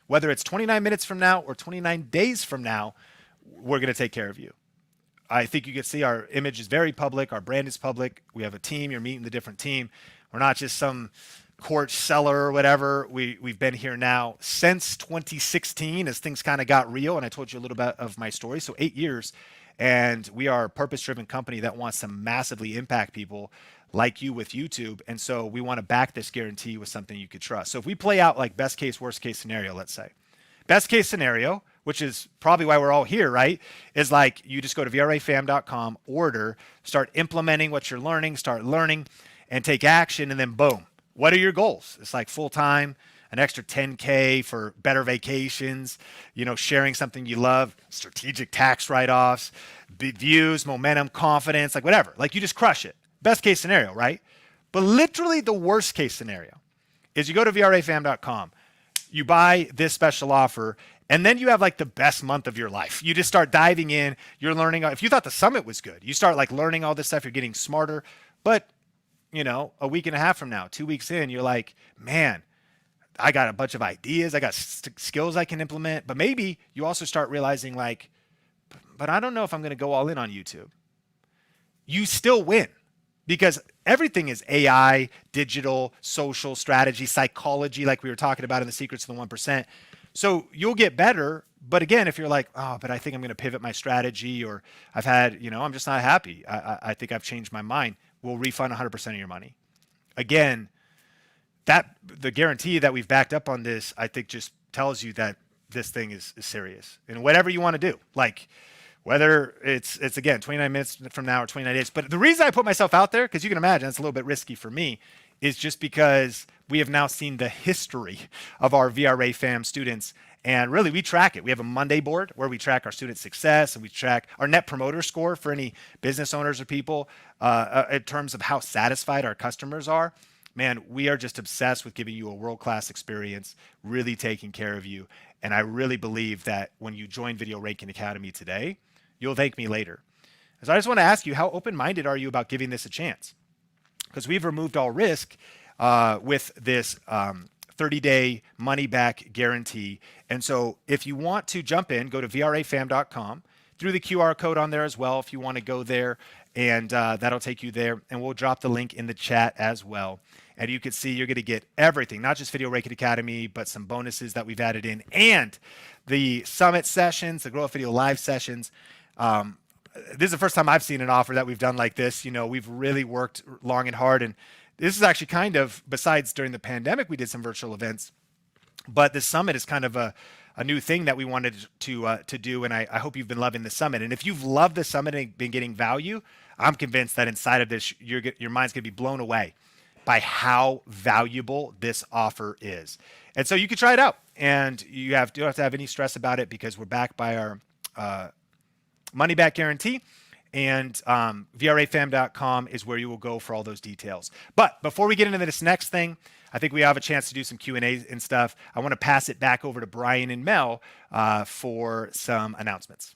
Whether it's 29 minutes from now or 29 days from now, we're going to take care of you. I think you can see our image is very public. Our brand is public. We have a team. You're meeting the different team. We're not just some court seller or whatever. We've been here now since 2016 as things kind of got real. And I told you a little bit of my story. So 8 years. And we are a purpose-driven company that wants to massively impact people like you with YouTube. And so we want to back this guarantee with something you could trust. So if we play out like best case, worst case scenario, let's say. Best case scenario, which is probably why we're all here, right? Is like you just go to vrafam.com, order, start implementing what you're learning, start learning, and take action, and then boom. What are your goals? It's like full-time, an extra 10K for better vacations, you know, sharing something you love, strategic tax write-offs, views, momentum, confidence, like whatever. Like you just crush it. Best case scenario, right? But literally the worst case scenario is you go to vrafam.com, you buy this special offer, and then you have like the best month of your life. You just start diving in, you're learning. If you thought the summit was good, you start like learning all this stuff, you're getting smarter. But, you know, a week and a half from now, 2 weeks in, you're like, man, I got a bunch of ideas. I got skills I can implement. But maybe you also start realizing like, but I don't know if I'm going to go all in on YouTube. You still win because everything is AI, digital, social, strategy, psychology, like we were talking about in the Secrets of the 1%. So you'll get better. But again, if you're like, oh, but I think I'm going to pivot my strategy, or I've had, you know, I'm just not happy. I think I've changed my mind. We'll refund 100% of your money. Again, that the guarantee that we've backed up on this, I think just tells you that this thing is serious. And whatever you want to do, like whether it's again 29 minutes from now or 29 days. But the reason I put myself out there, because you can imagine it's a little bit risky for me, is just because we have now seen the history of our VRA fam students. And really, we track it. We have a Monday board where we track our student success, and we track our net promoter score for any business owners or people in terms of how satisfied our customers are. Man, we are just obsessed with giving you a world-class experience, really taking care of you. And I really believe that when you join Video Raking Academy today, you'll thank me later. So I just want to ask you, how open-minded are you about giving this a chance? Because we've removed all risk with this 30-day money-back guarantee. And so if you want to jump in, go to vrafam.com, through the QR code on there as well if you want to go there, and that'll take you there. And we'll drop the link in the chat as well. And you can see you're going to get everything, not just Video Ranking Academy, but some bonuses that we've added in, and the summit sessions, the Grow Up Video live sessions. This is the first time I've seen an offer that we've done like this. We've really worked long and hard, and this is actually kind of, besides during the pandemic, we did some virtual events, but the summit is kind of a new thing that we wanted to do, and I hope you've been loving the summit. And if you've loved the summit and been getting value, I'm convinced that inside of this, your mind's going to be blown away by how valuable this offer is. And so you can try it out, and you don't have to have any stress about it, because we're backed by our money back guarantee, and vrafam.com is where you will go for all those details. But before we get into this next thing, I think we have a chance to do some Q&A and stuff. I want to pass it back over to Brian and Mel for some announcements.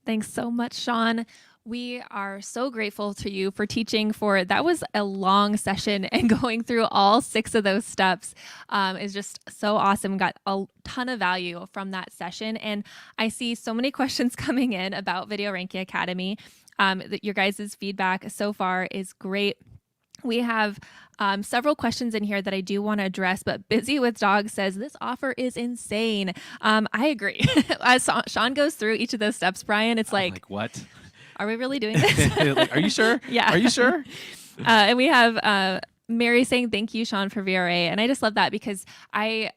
Thanks so much, Sean. We are so grateful to you for teaching that was a long session, and going through all 6 of those steps is just so awesome. Got a ton of value from that session. And I see so many questions coming in about Video Ranking Academy. Your guys' feedback so far is great. We have several questions in here that I do want to address, but Busy with Dog says, this offer is insane. I agree. As Sean goes through each of those steps, Brian, it's like what? Are we really doing this? Like, are you sure? Yeah. Are you sure? And we have Mary saying, thank you, Sean, for VRA. And I just love that, because I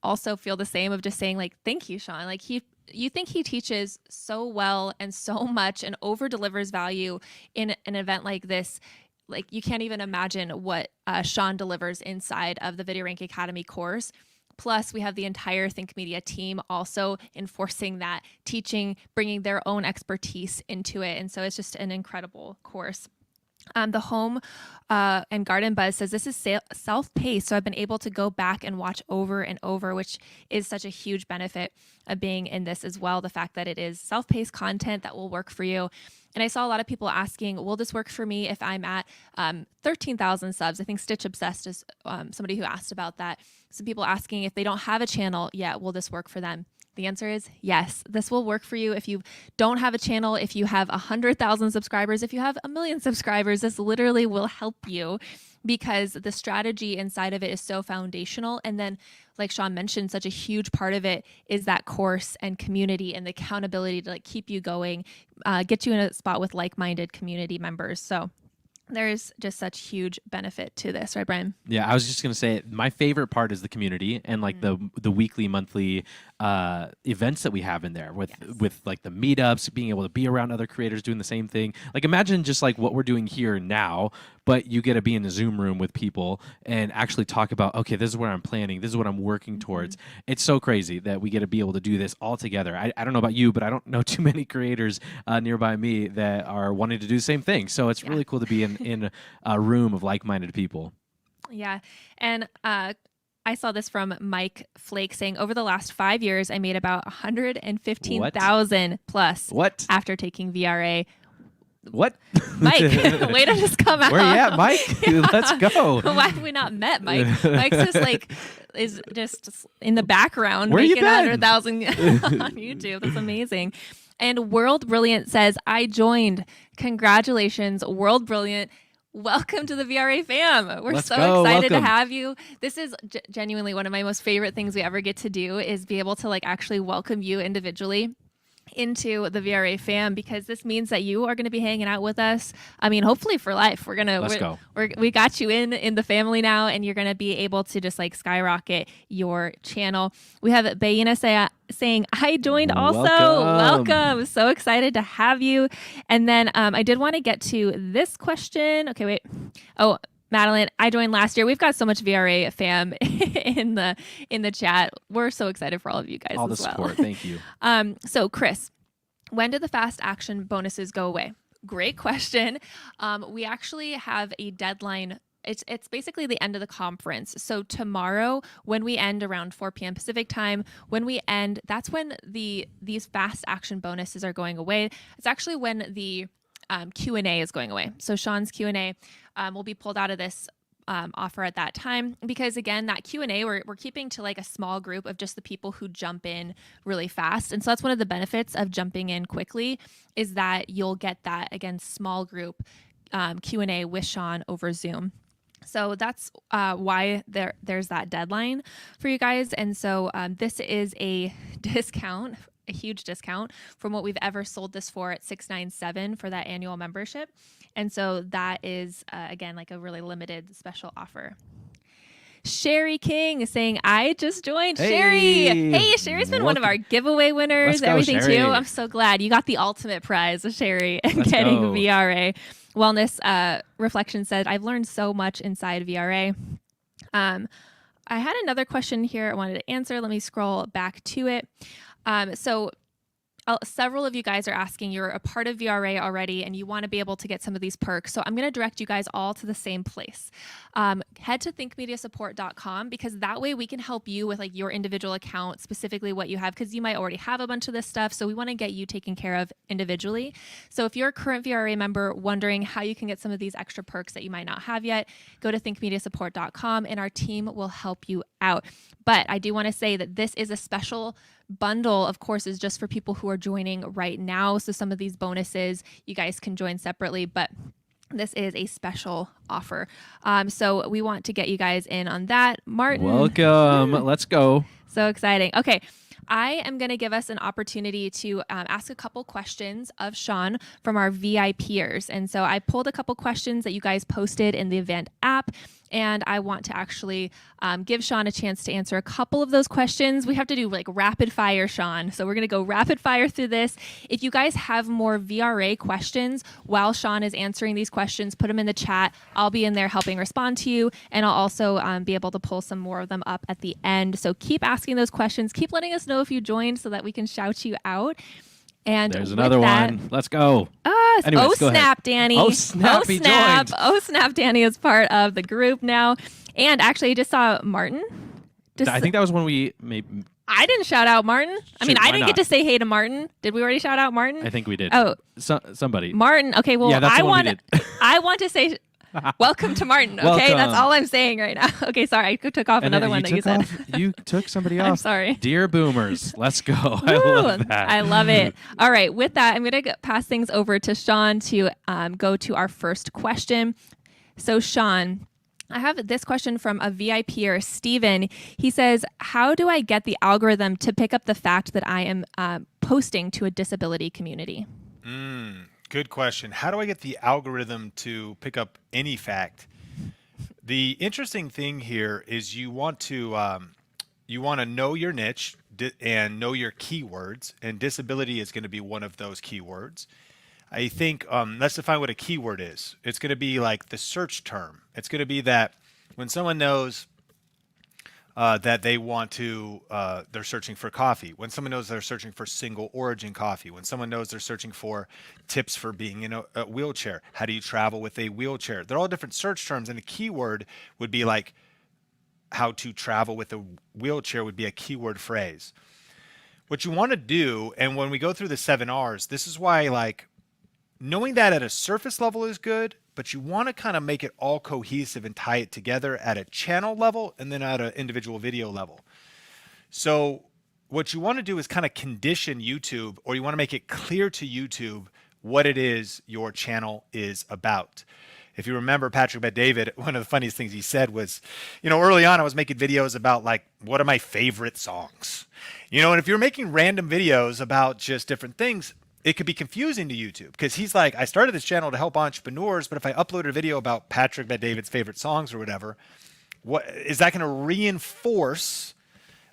also feel the same of just saying, like, thank you, Sean. Like, you think he teaches so well and so much and over delivers value in an event like this. Like, you can't even imagine what Sean delivers inside of the Video Ranking Academy course. Plus, we have the entire Think Media team also enforcing that, teaching, bringing their own expertise into it. And so it's just an incredible course. The Home and Garden Buzz says, this is self-paced, so I've been able to go back and watch over and over, which is such a huge benefit of being in this as well. The fact that it is self-paced content that will work for you. And I saw a lot of people asking, will this work for me if I'm at 13,000 subs? I think Stitch Obsessed is somebody who asked about that. Some people asking if they don't have a channel yet, will this work for them? The answer is yes. This will work for you if you don't have a channel, if you have 100,000 subscribers, if you have 1 million subscribers. This literally will help you, because the strategy inside of it is so foundational. And then, like Sean mentioned, such a huge part of it is that course and community and the accountability to like keep you going, get you in a spot with like-minded community members. So there's just such huge benefit to this, right, Brian? Yeah, I was just gonna say my favorite part is the community and like the weekly, monthly events that we have in there with like the meetups, being able to be around other creators doing the same thing. Like, imagine just like what we're doing here now, but you get to be in the Zoom room with people and actually talk about, okay, this is where I'm planning, this is what I'm working towards. It's so crazy that we get to be able to do this all together. I don't know about you, but I don't know too many creators nearby me that are wanting to do the same thing. So it's really cool to be in a room of like-minded people. Yeah. And I saw this from Mike Flake saying, over the last 5 years, I made about 115,000 plus after taking VRA. What? Mike, way to just come out. Where you at, Mike? Yeah. Let's go. Why have we not met, Mike? Mike's just like, is just in the background Where making 100,000 on YouTube. That's amazing. And World Brilliant says, I joined. Congratulations, World Brilliant. Welcome to the VRA fam. We're so excited to have you. This is genuinely one of my most favorite things we ever get to do, is be able to like actually welcome you individually into the VRA fam, because this means that you are going to be hanging out with us. I mean, hopefully for life. We got you in the family now, and you're going to be able to just like skyrocket your channel. We have Bayina saying, I joined also. Welcome. So excited to have you. And then I did want to get to this question. Okay, wait. Oh, Madeline, I joined last year. We've got so much VRA fam in the chat. We're so excited for all of you guys. All the support. Thank you. So Chris, when do the fast action bonuses go away? Great question. We actually have a deadline. It's basically the end of the conference. So tomorrow, when we end around 4 p.m. Pacific time, when we end, that's when these fast action bonuses are going away. It's actually when the Q&A is going away. So Sean's Q&A will be pulled out of this offer at that time, because again, that Q&A, we're keeping to like a small group of just the people who jump in really fast. And so that's one of the benefits of jumping in quickly, is that you'll get that, again, small group Q&A with Sean over Zoom. So that's why there's that deadline for you guys. And so this is a discount, a huge discount from what we've ever sold this for at $697 for that annual membership. And so that is, again, like a really limited special offer. Sherry King is saying, I just joined. Hey. Sherry. Hey, Sherry's been one of our giveaway winners, Let's go, everything Sherry. too. I'm so glad you got the ultimate prize of Sherry and Let's getting go. VRA. Wellness Reflection said, I've learned so much inside VRA. I had another question here I wanted to answer. Let me scroll back to it. So several of you guys are asking, you're a part of VRA already and you want to be able to get some of these perks. So I'm going to direct you guys all to the same place. Head to thinkmediasupport.com, because that way we can help you with like your individual account, specifically what you have, because you might already have a bunch of this stuff. So we want to get you taken care of individually. So if you're a current VRA member wondering how you can get some of these extra perks that you might not have yet, go to thinkmediasupport.com and our team will help you out. But I do want to say that this is a special bundle of courses just for people who are joining right now. So some of these bonuses you guys can join separately, but this is a special offer. So we want to get you guys in on that. Martin. Welcome. Let's go. So exciting. Okay. I am going to give us an opportunity to ask a couple questions of Sean from our VIPers. And so I pulled a couple questions that you guys posted in the event app, and I want to actually give Sean a chance to answer a couple of those questions. We have to do like rapid fire, Sean. So we're going to go rapid fire through this. If you guys have more VRA questions while Sean is answering these questions, put them in the chat. I'll be in there helping respond to you, and I'll also be able to pull some more of them up at the end. So keep asking those questions. Keep letting us know if you joined so that we can shout you out. And there's another one. Let's go. Anyways, oh, go ahead. snap, Danny. Oh, snap, he joined. Oh, snap, Danny is part of the group now. And actually, I just saw Martin. I think that was when we made. I didn't shout out Martin. I mean, Shoot, I why didn't not? get to say hey to Martin. Did we already shout out Martin? I think we did. Oh, somebody. Martin. Okay, well, Yeah, that's the I one we want did. I want to say welcome to Martin. Okay, Welcome. that's all I'm saying right now. Okay, sorry, I took off And another then one that you said. You took somebody off. I'm sorry. Dear boomers, let's go. I Woo, love that. I love it. All right, with that, I'm going to pass things over to Sean to go to our first question. So, Sean, I have this question from a VIPer, Steven. He says, how do I get the algorithm to pick up the fact that I am posting to a disability community? Good question. How do I get the algorithm to pick up any fact? The interesting thing here is you want to know your niche and know your keywords, and disability is going to be one of those keywords. I think let's define what a keyword is. It's going to be like the search term. It's going to be that when someone knows that they want to, they're searching for coffee. When someone knows they're searching for single origin coffee. When someone knows they're searching for tips for being in a wheelchair. How do you travel with a wheelchair? They're all different search terms, and a keyword would be like how to travel with a wheelchair would be a keyword phrase. What you want to do, and when we go through the 7 R's, this is why like knowing that at a surface level is good, but you want to kind of make it all cohesive and tie it together at a channel level and then at an individual video level. So what you want to do is kind of condition YouTube, or you want to make it clear to YouTube what it is your channel is about. If you remember Patrick Bet-David, one of the funniest things he said was, early on I was making videos about like, what are my favorite songs? And if you're making random videos about just different things, it could be confusing to YouTube, because he's like, I started this channel to help entrepreneurs, but if I uploaded a video about Patrick Bet-David's favorite songs or whatever, what is that going to reinforce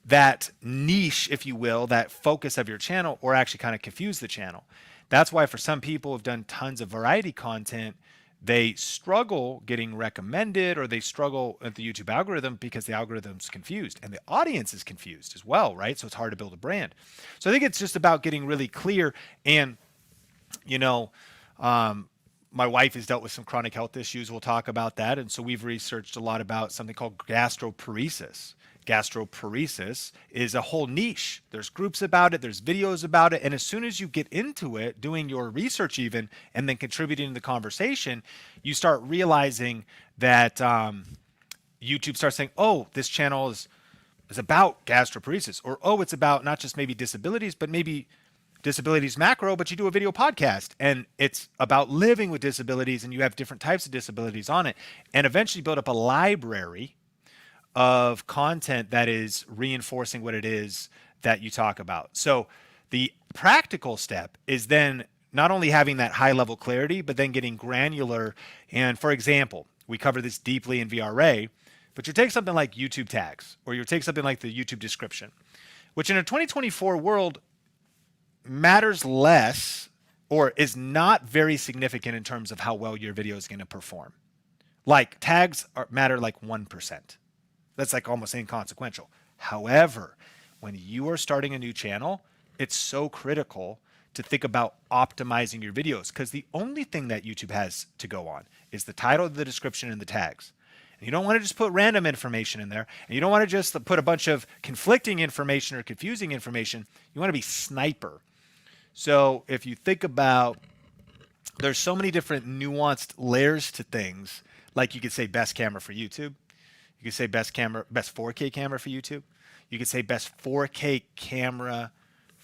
that niche, if you will, that focus of your channel, or actually kind of confuse the channel? That's why for some people who've done tons of variety content, they struggle getting recommended, or they struggle at the YouTube algorithm because the algorithm's confused and the audience is confused as well, right? So it's hard to build a brand. So I think it's just about getting really clear. And, my wife has dealt with some chronic health issues. We'll talk about that. And so we've researched a lot about something called gastroparesis. Gastroparesis is a whole niche. There's groups about it, there's videos about it, and as soon as you get into it, doing your research even, and then contributing to the conversation, you start realizing that YouTube starts saying, oh, this channel is about gastroparesis, or oh, it's about not just maybe disabilities, but maybe disabilities macro, but you do a video podcast and it's about living with disabilities and you have different types of disabilities on it, and eventually build up a library of content that is reinforcing what it is that you talk about. So the practical step is then not only having that high level clarity, but then getting granular. And for example, we cover this deeply in VRA, but you take something like YouTube tags, or you take something like the YouTube description, which in a 2024 world matters less or is not very significant in terms of how well your video is going to perform. Like tags matter like 1%. That's like almost inconsequential. However, when you are starting a new channel, it's so critical to think about optimizing your videos, because the only thing that YouTube has to go on is the title, the description, and the tags. And you don't want to just put random information in there, and you don't want to just put a bunch of conflicting information or confusing information. You want to be sniper. So if you think about, there's so many different nuanced layers to things. Like you could say best camera for YouTube. You could say best 4K camera for YouTube. You could say best 4K camera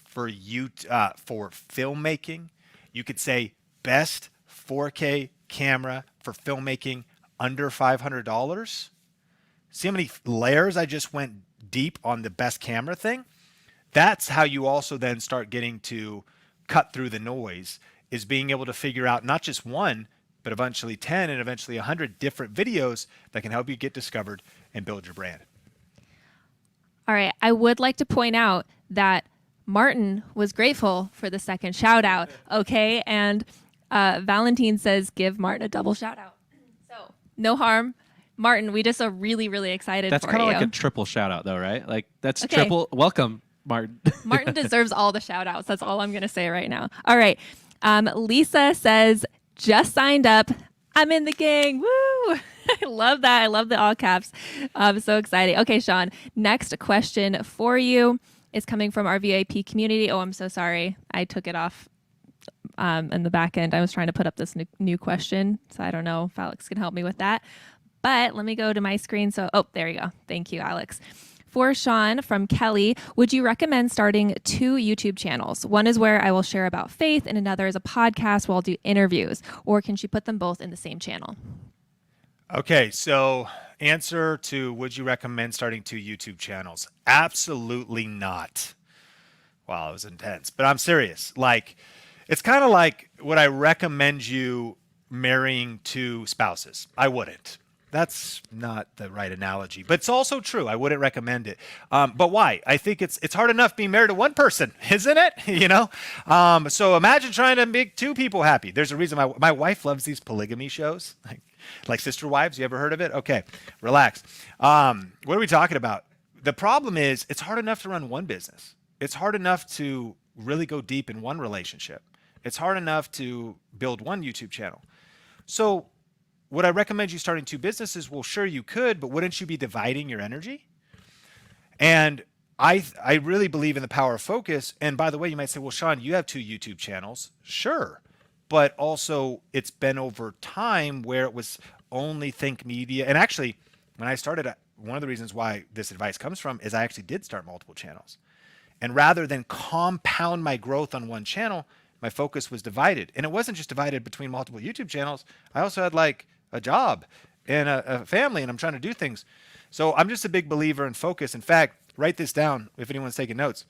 for for filmmaking. You could say best 4K camera for filmmaking under $500. See how many layers I just went deep on the best camera thing? That's how you also then start getting to cut through the noise, is being able to figure out not just one, but eventually 10 and eventually 100 different videos that can help you get discovered and build your brand. All right. I would like to point out that Martin was grateful for the second shout out. Okay. And Valentine says, give Martin a double shout out. So no harm. Martin, we just are really, really excited That's for you. kind of like a triple shout out though, right? Like that's Okay. triple. Welcome, Martin. Martin deserves all the shout outs. That's all I'm going to say right now. All right. Lisa says, just signed up. I'm in the gang. Woo! I love that. I love the all caps. I'm so excited. Okay, Sean, next question for you is coming from our VIP community. Oh, I'm so sorry. I took it off in the back end. I was trying to put up this new question, so I don't know if Alex can help me with that. But let me go to my screen. So, oh, there you go. Thank you, Alex. For Sean from Kelly, would you recommend starting 2 YouTube channels? One is where I will share about faith, and another is a podcast where I'll do interviews. Or can she put them both in the same channel? Okay, so answer to would you recommend starting 2 YouTube channels? Absolutely not. Wow, it was intense, but I'm serious. Like, it's kind of like, would I recommend you marrying 2 spouses? I wouldn't. That's not the right analogy, but it's also true. I wouldn't recommend it. But why? I think it's hard enough being married to one person, isn't it? You know? So imagine trying to make 2 people happy. There's a reason my wife loves these polygamy shows, like Sister Wives. You ever heard of it? Okay, relax. What are we talking about? The problem is it's hard enough to run one business. It's hard enough to really go deep in one relationship. It's hard enough to build one YouTube channel. So would I recommend you starting 2 businesses? Well, sure you could, but wouldn't you be dividing your energy? And I really believe in the power of focus. And by the way, you might say, well, Sean, you have 2 YouTube channels. Sure. But also it's been over time where it was only Think Media. And actually, when I started, one of the reasons why this advice comes from is I actually did start multiple channels. And rather than compound my growth on one channel, my focus was divided. And it wasn't just divided between multiple YouTube channels. I also had like a job and a family, and I'm trying to do things. So I'm just a big believer in focus. In fact, write this down if anyone's taking notes.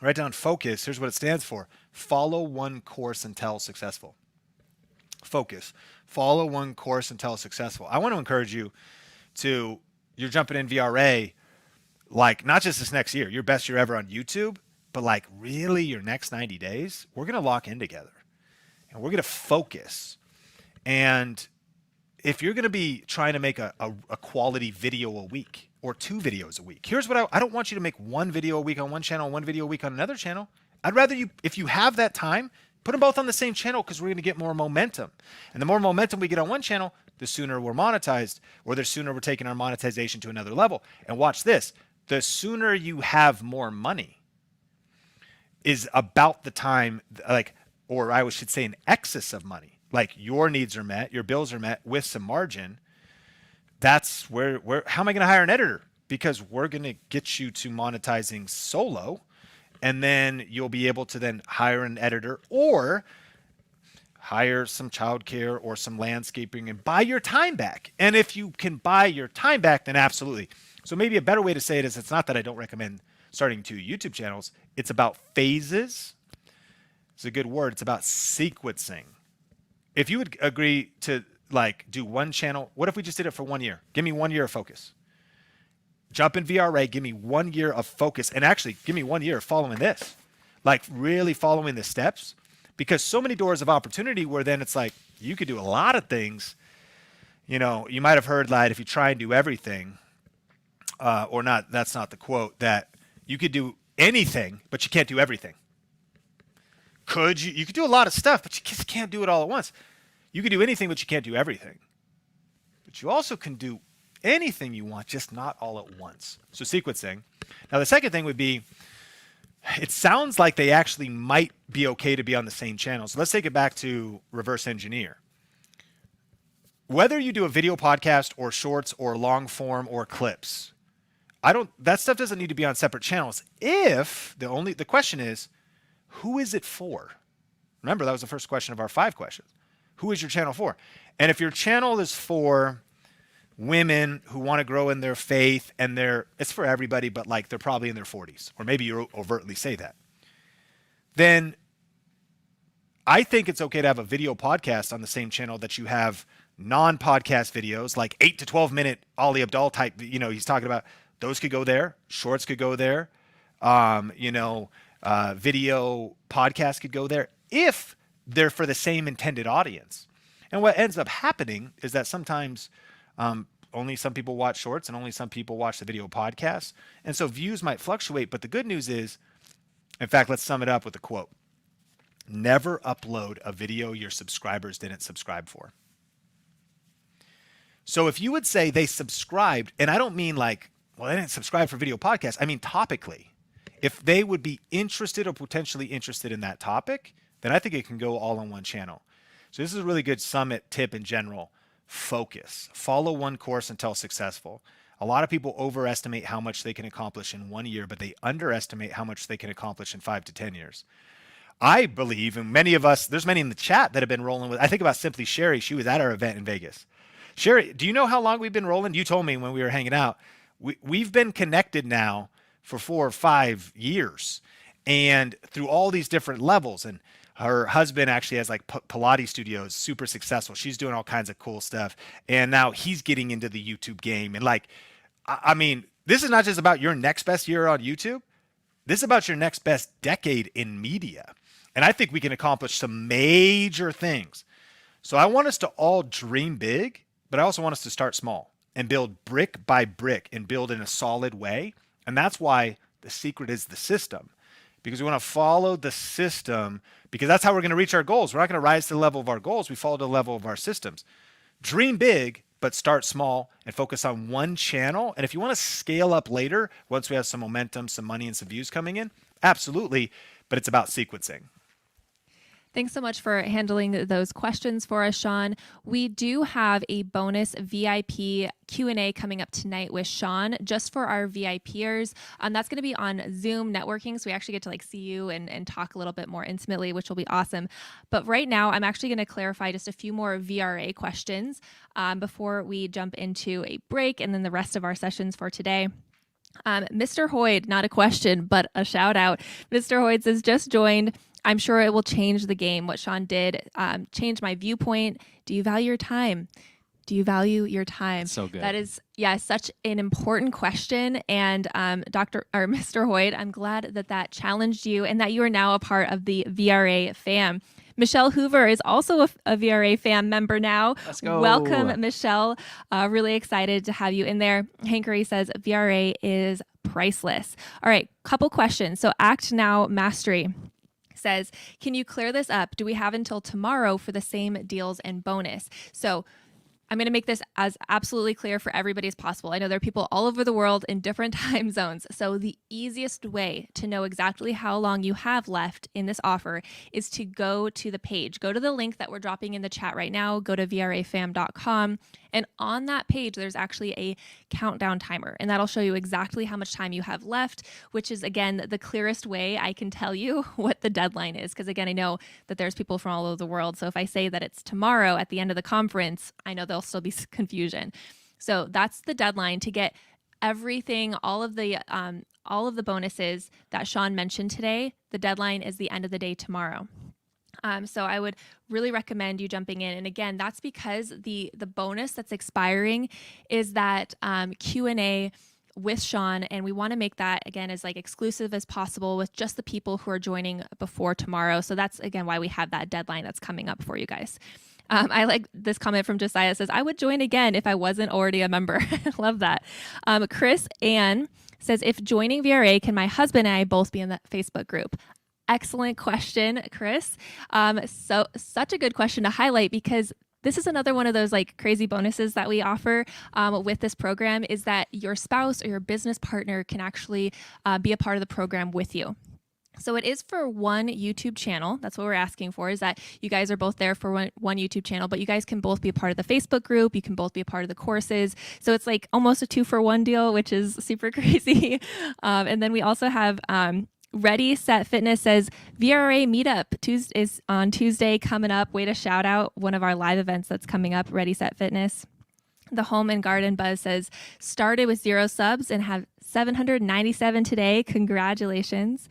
Write down focus. Here's what it stands for. Follow one course until successful. Focus. Follow one course until successful. I want to encourage you to, you're jumping in VRA, like not just this next year, your best year ever on YouTube, but like really your next 90 days, we're going to lock in together and we're going to focus. And if you're going to be trying to make a quality video a week or 2 videos a week, here's what I don't want you to make 1 video a week on one channel, 1 video a week on another channel. I'd rather you, if you have that time, put them both on the same channel, because we're going to get more momentum. And the more momentum we get on one channel, the sooner we're monetized, or the sooner we're taking our monetization to another level. And watch this. The sooner you have more money is about the time, like, or I should say in excess of money. Like your needs are met, your bills are met with some margin. that's where how am I going to hire an editor? Because we're going to get you to monetizing solo, and then you'll be able to then hire an editor or hire some childcare or some landscaping and buy your time back. And if you can buy your time back, then absolutely. So maybe a better way to say it is, it's not that I don't recommend starting 2 YouTube channels. It's about phases. It's a good word. It's about sequencing. If you would agree to like do one channel, what if we just did it for 1 year? Give me 1 year of focus. Jump in VRA, give me 1 year of focus, and actually give me 1 year of following this, like really following the steps, because so many doors of opportunity where then it's like you could do a lot of things. You know, you might have heard that if you try and do everything, or not, that's not the quote, that you could do anything, but you can't do everything. You could do a lot of stuff, but you just can't do it all at once. You could do anything, but you can't do everything. But you also can do anything you want, just not all at once. So sequencing. Now the second thing would be, it sounds like they actually might be okay to be on the same channel. So let's take it back to reverse engineer. Whether you do a video podcast or shorts or long form or clips, that stuff doesn't need to be on separate channels. If the question is, who is it for? Remember, that was the first question of our 5 questions. Who is your channel for? And if your channel is for women who want to grow in their faith, and it's for everybody, but like they're probably in their 40s, or maybe you overtly say that, then I think it's okay to have a video podcast on the same channel that you have non-podcast videos, like 8 to 12 minute Ali Abdaal type, he's talking about. Those could go there. Shorts could go there. Video podcast could go there if they're for the same intended audience. And what ends up happening is that sometimes only some people watch shorts and only some people watch the video podcasts. And so views might fluctuate. But the good news is, in fact, let's sum it up with a quote. Never upload a video your subscribers didn't subscribe for. So if you would say they subscribed, and I don't mean like, well, they didn't subscribe for video podcasts. I mean topically. If they would be interested or potentially interested in that topic, then I think it can go all on one channel. So this is a really good summit tip in general. Focus. Follow one course until successful. A lot of people overestimate how much they can accomplish in 1 year, but they underestimate how much they can accomplish in 5 to 10 years. I believe, and many of us, there's many in the chat that have been rolling with, I think about Simply Sherry. She was at our event in Vegas. Sherry, do you know how long we've been rolling? You told me when we were hanging out. We've been connected now for 4 or 5 years, and through all these different levels. And her husband actually has like Pilates studios, super successful. She's doing all kinds of cool stuff. And now he's getting into the YouTube game. And like, I mean, this is not just about your next best year on YouTube. This is about your next best decade in media. And I think we can accomplish some major things. So I want us to all dream big, but I also want us to start small and build brick by brick and build in a solid way. And that's why the secret is the system, because we want to follow the system, because that's how we're going to reach our goals. We're not going to rise to the level of our goals. We follow the level of our systems. Dream big, but start small and focus on one channel. And if you want to scale up later, once we have some momentum, some money, and some views coming in, absolutely. But it's about sequencing. Thanks so much for handling those questions for us, Sean. We do have a bonus VIP Q&A coming up tonight with Sean, just for our VIPers. That's going to be on Zoom networking, so we actually get to see you and talk a little bit more intimately, which will be awesome. But right now, I'm actually going to clarify just a few more VRA questions before we jump into a break and then the rest of our sessions for today. Mr. Hoyd, not a question, but a shout out. Mr. Hoyd says, just joined. I'm sure it will change the game. What Sean did, change my viewpoint. Do you value your time? Do you value your time? So good. That is, such an important question. And Mr. Hoyd, I'm glad that challenged you and that you are now a part of the VRA fam. Michelle Hoover is also a VRA fam member now. Let's go. Welcome, Michelle. Really excited to have you in there. Hankery says VRA is priceless. All right, couple questions. So Act Now Mastery says, can you clear this up? Do we have until tomorrow for the same deals and bonus? So I'm going to make this as absolutely clear for everybody as possible. I know there are people all over the world in different time zones. So the easiest way to know exactly how long you have left in this offer is to go to the page. Go to the link that we're dropping in the chat right now. Go to vrafam.com. And on that page, there's actually a countdown timer, and that'll show you exactly how much time you have left, which is, again, the clearest way I can tell you what the deadline is. Because, again, I know that there's people from all over the world. So if I say that it's tomorrow at the end of the conference, I know there'll still be confusion. So that's the deadline to get everything, all of the bonuses that Sean mentioned today. The deadline is the end of the day tomorrow. So I would really recommend you jumping in. And again, that's because the bonus that's expiring is that Q&A with Sean, and we want to make that, again, as like exclusive as possible with just the people who are joining before tomorrow. So that's, again, why we have that deadline that's coming up for you guys. I like this comment from Josiah. Says, I would join again if I wasn't already a member. Love that. Chris Ann says, if joining VRA, can my husband and I both be in the Facebook group? Excellent question, Chris. So such a good question to highlight, because this is another one of those like crazy bonuses that we offer with this program, is that your spouse or your business partner can actually be a part of the program with you. So it is for one YouTube channel. That's what we're asking for, is that you guys are both there for one YouTube channel, but you guys can both be a part of the Facebook group. You can both be a part of the courses. So it's like almost a 2-for-1 deal, which is super crazy. And then we also have Ready Set Fitness says, VRA meetup is on Tuesday coming up. Way to shout out one of our live events that's coming up, Ready Set Fitness. The Home and Garden Buzz says, started with 0 subs and have 797 today. Congratulations.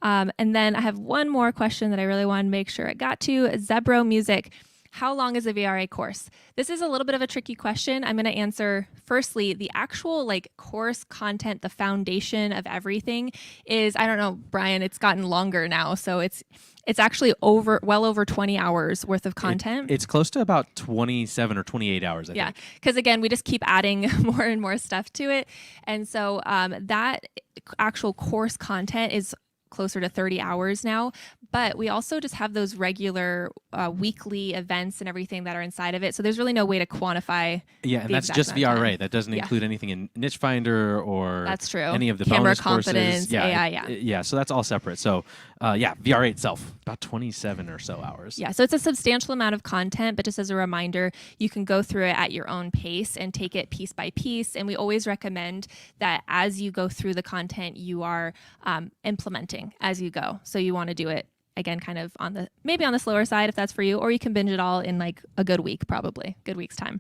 And then I have one more question that I really want to make sure I got to. Zebro Music. How long is a VRA course? This is a little bit of a tricky question. I'm going to answer firstly, the actual like course content, the foundation of everything is, I don't know, Brian, it's gotten longer now. So it's actually well over 20 hours worth of content. It's close to about 27 or 28 hours, I think. Because again, we just keep adding more and more stuff to it. And so that actual course content is closer to 30 hours now, but we also just have those regular weekly events and everything that are inside of it. So there's really no way to quantify. Yeah, and that's just VRA. That doesn't include anything in Niche Finder or that's true. Any of the Camera bonus confidence, courses. Yeah, AI, yeah. So that's all separate. So VRA itself, about 27 or so hours. Yeah, so it's a substantial amount of content, but just as a reminder, you can go through it at your own pace and take it piece by piece. And we always recommend that as you go through the content, you are implementing as you go. So you want to do it, again, kind of maybe on the slower side if that's for you, or you can binge it all in like a good week, probably good week's time.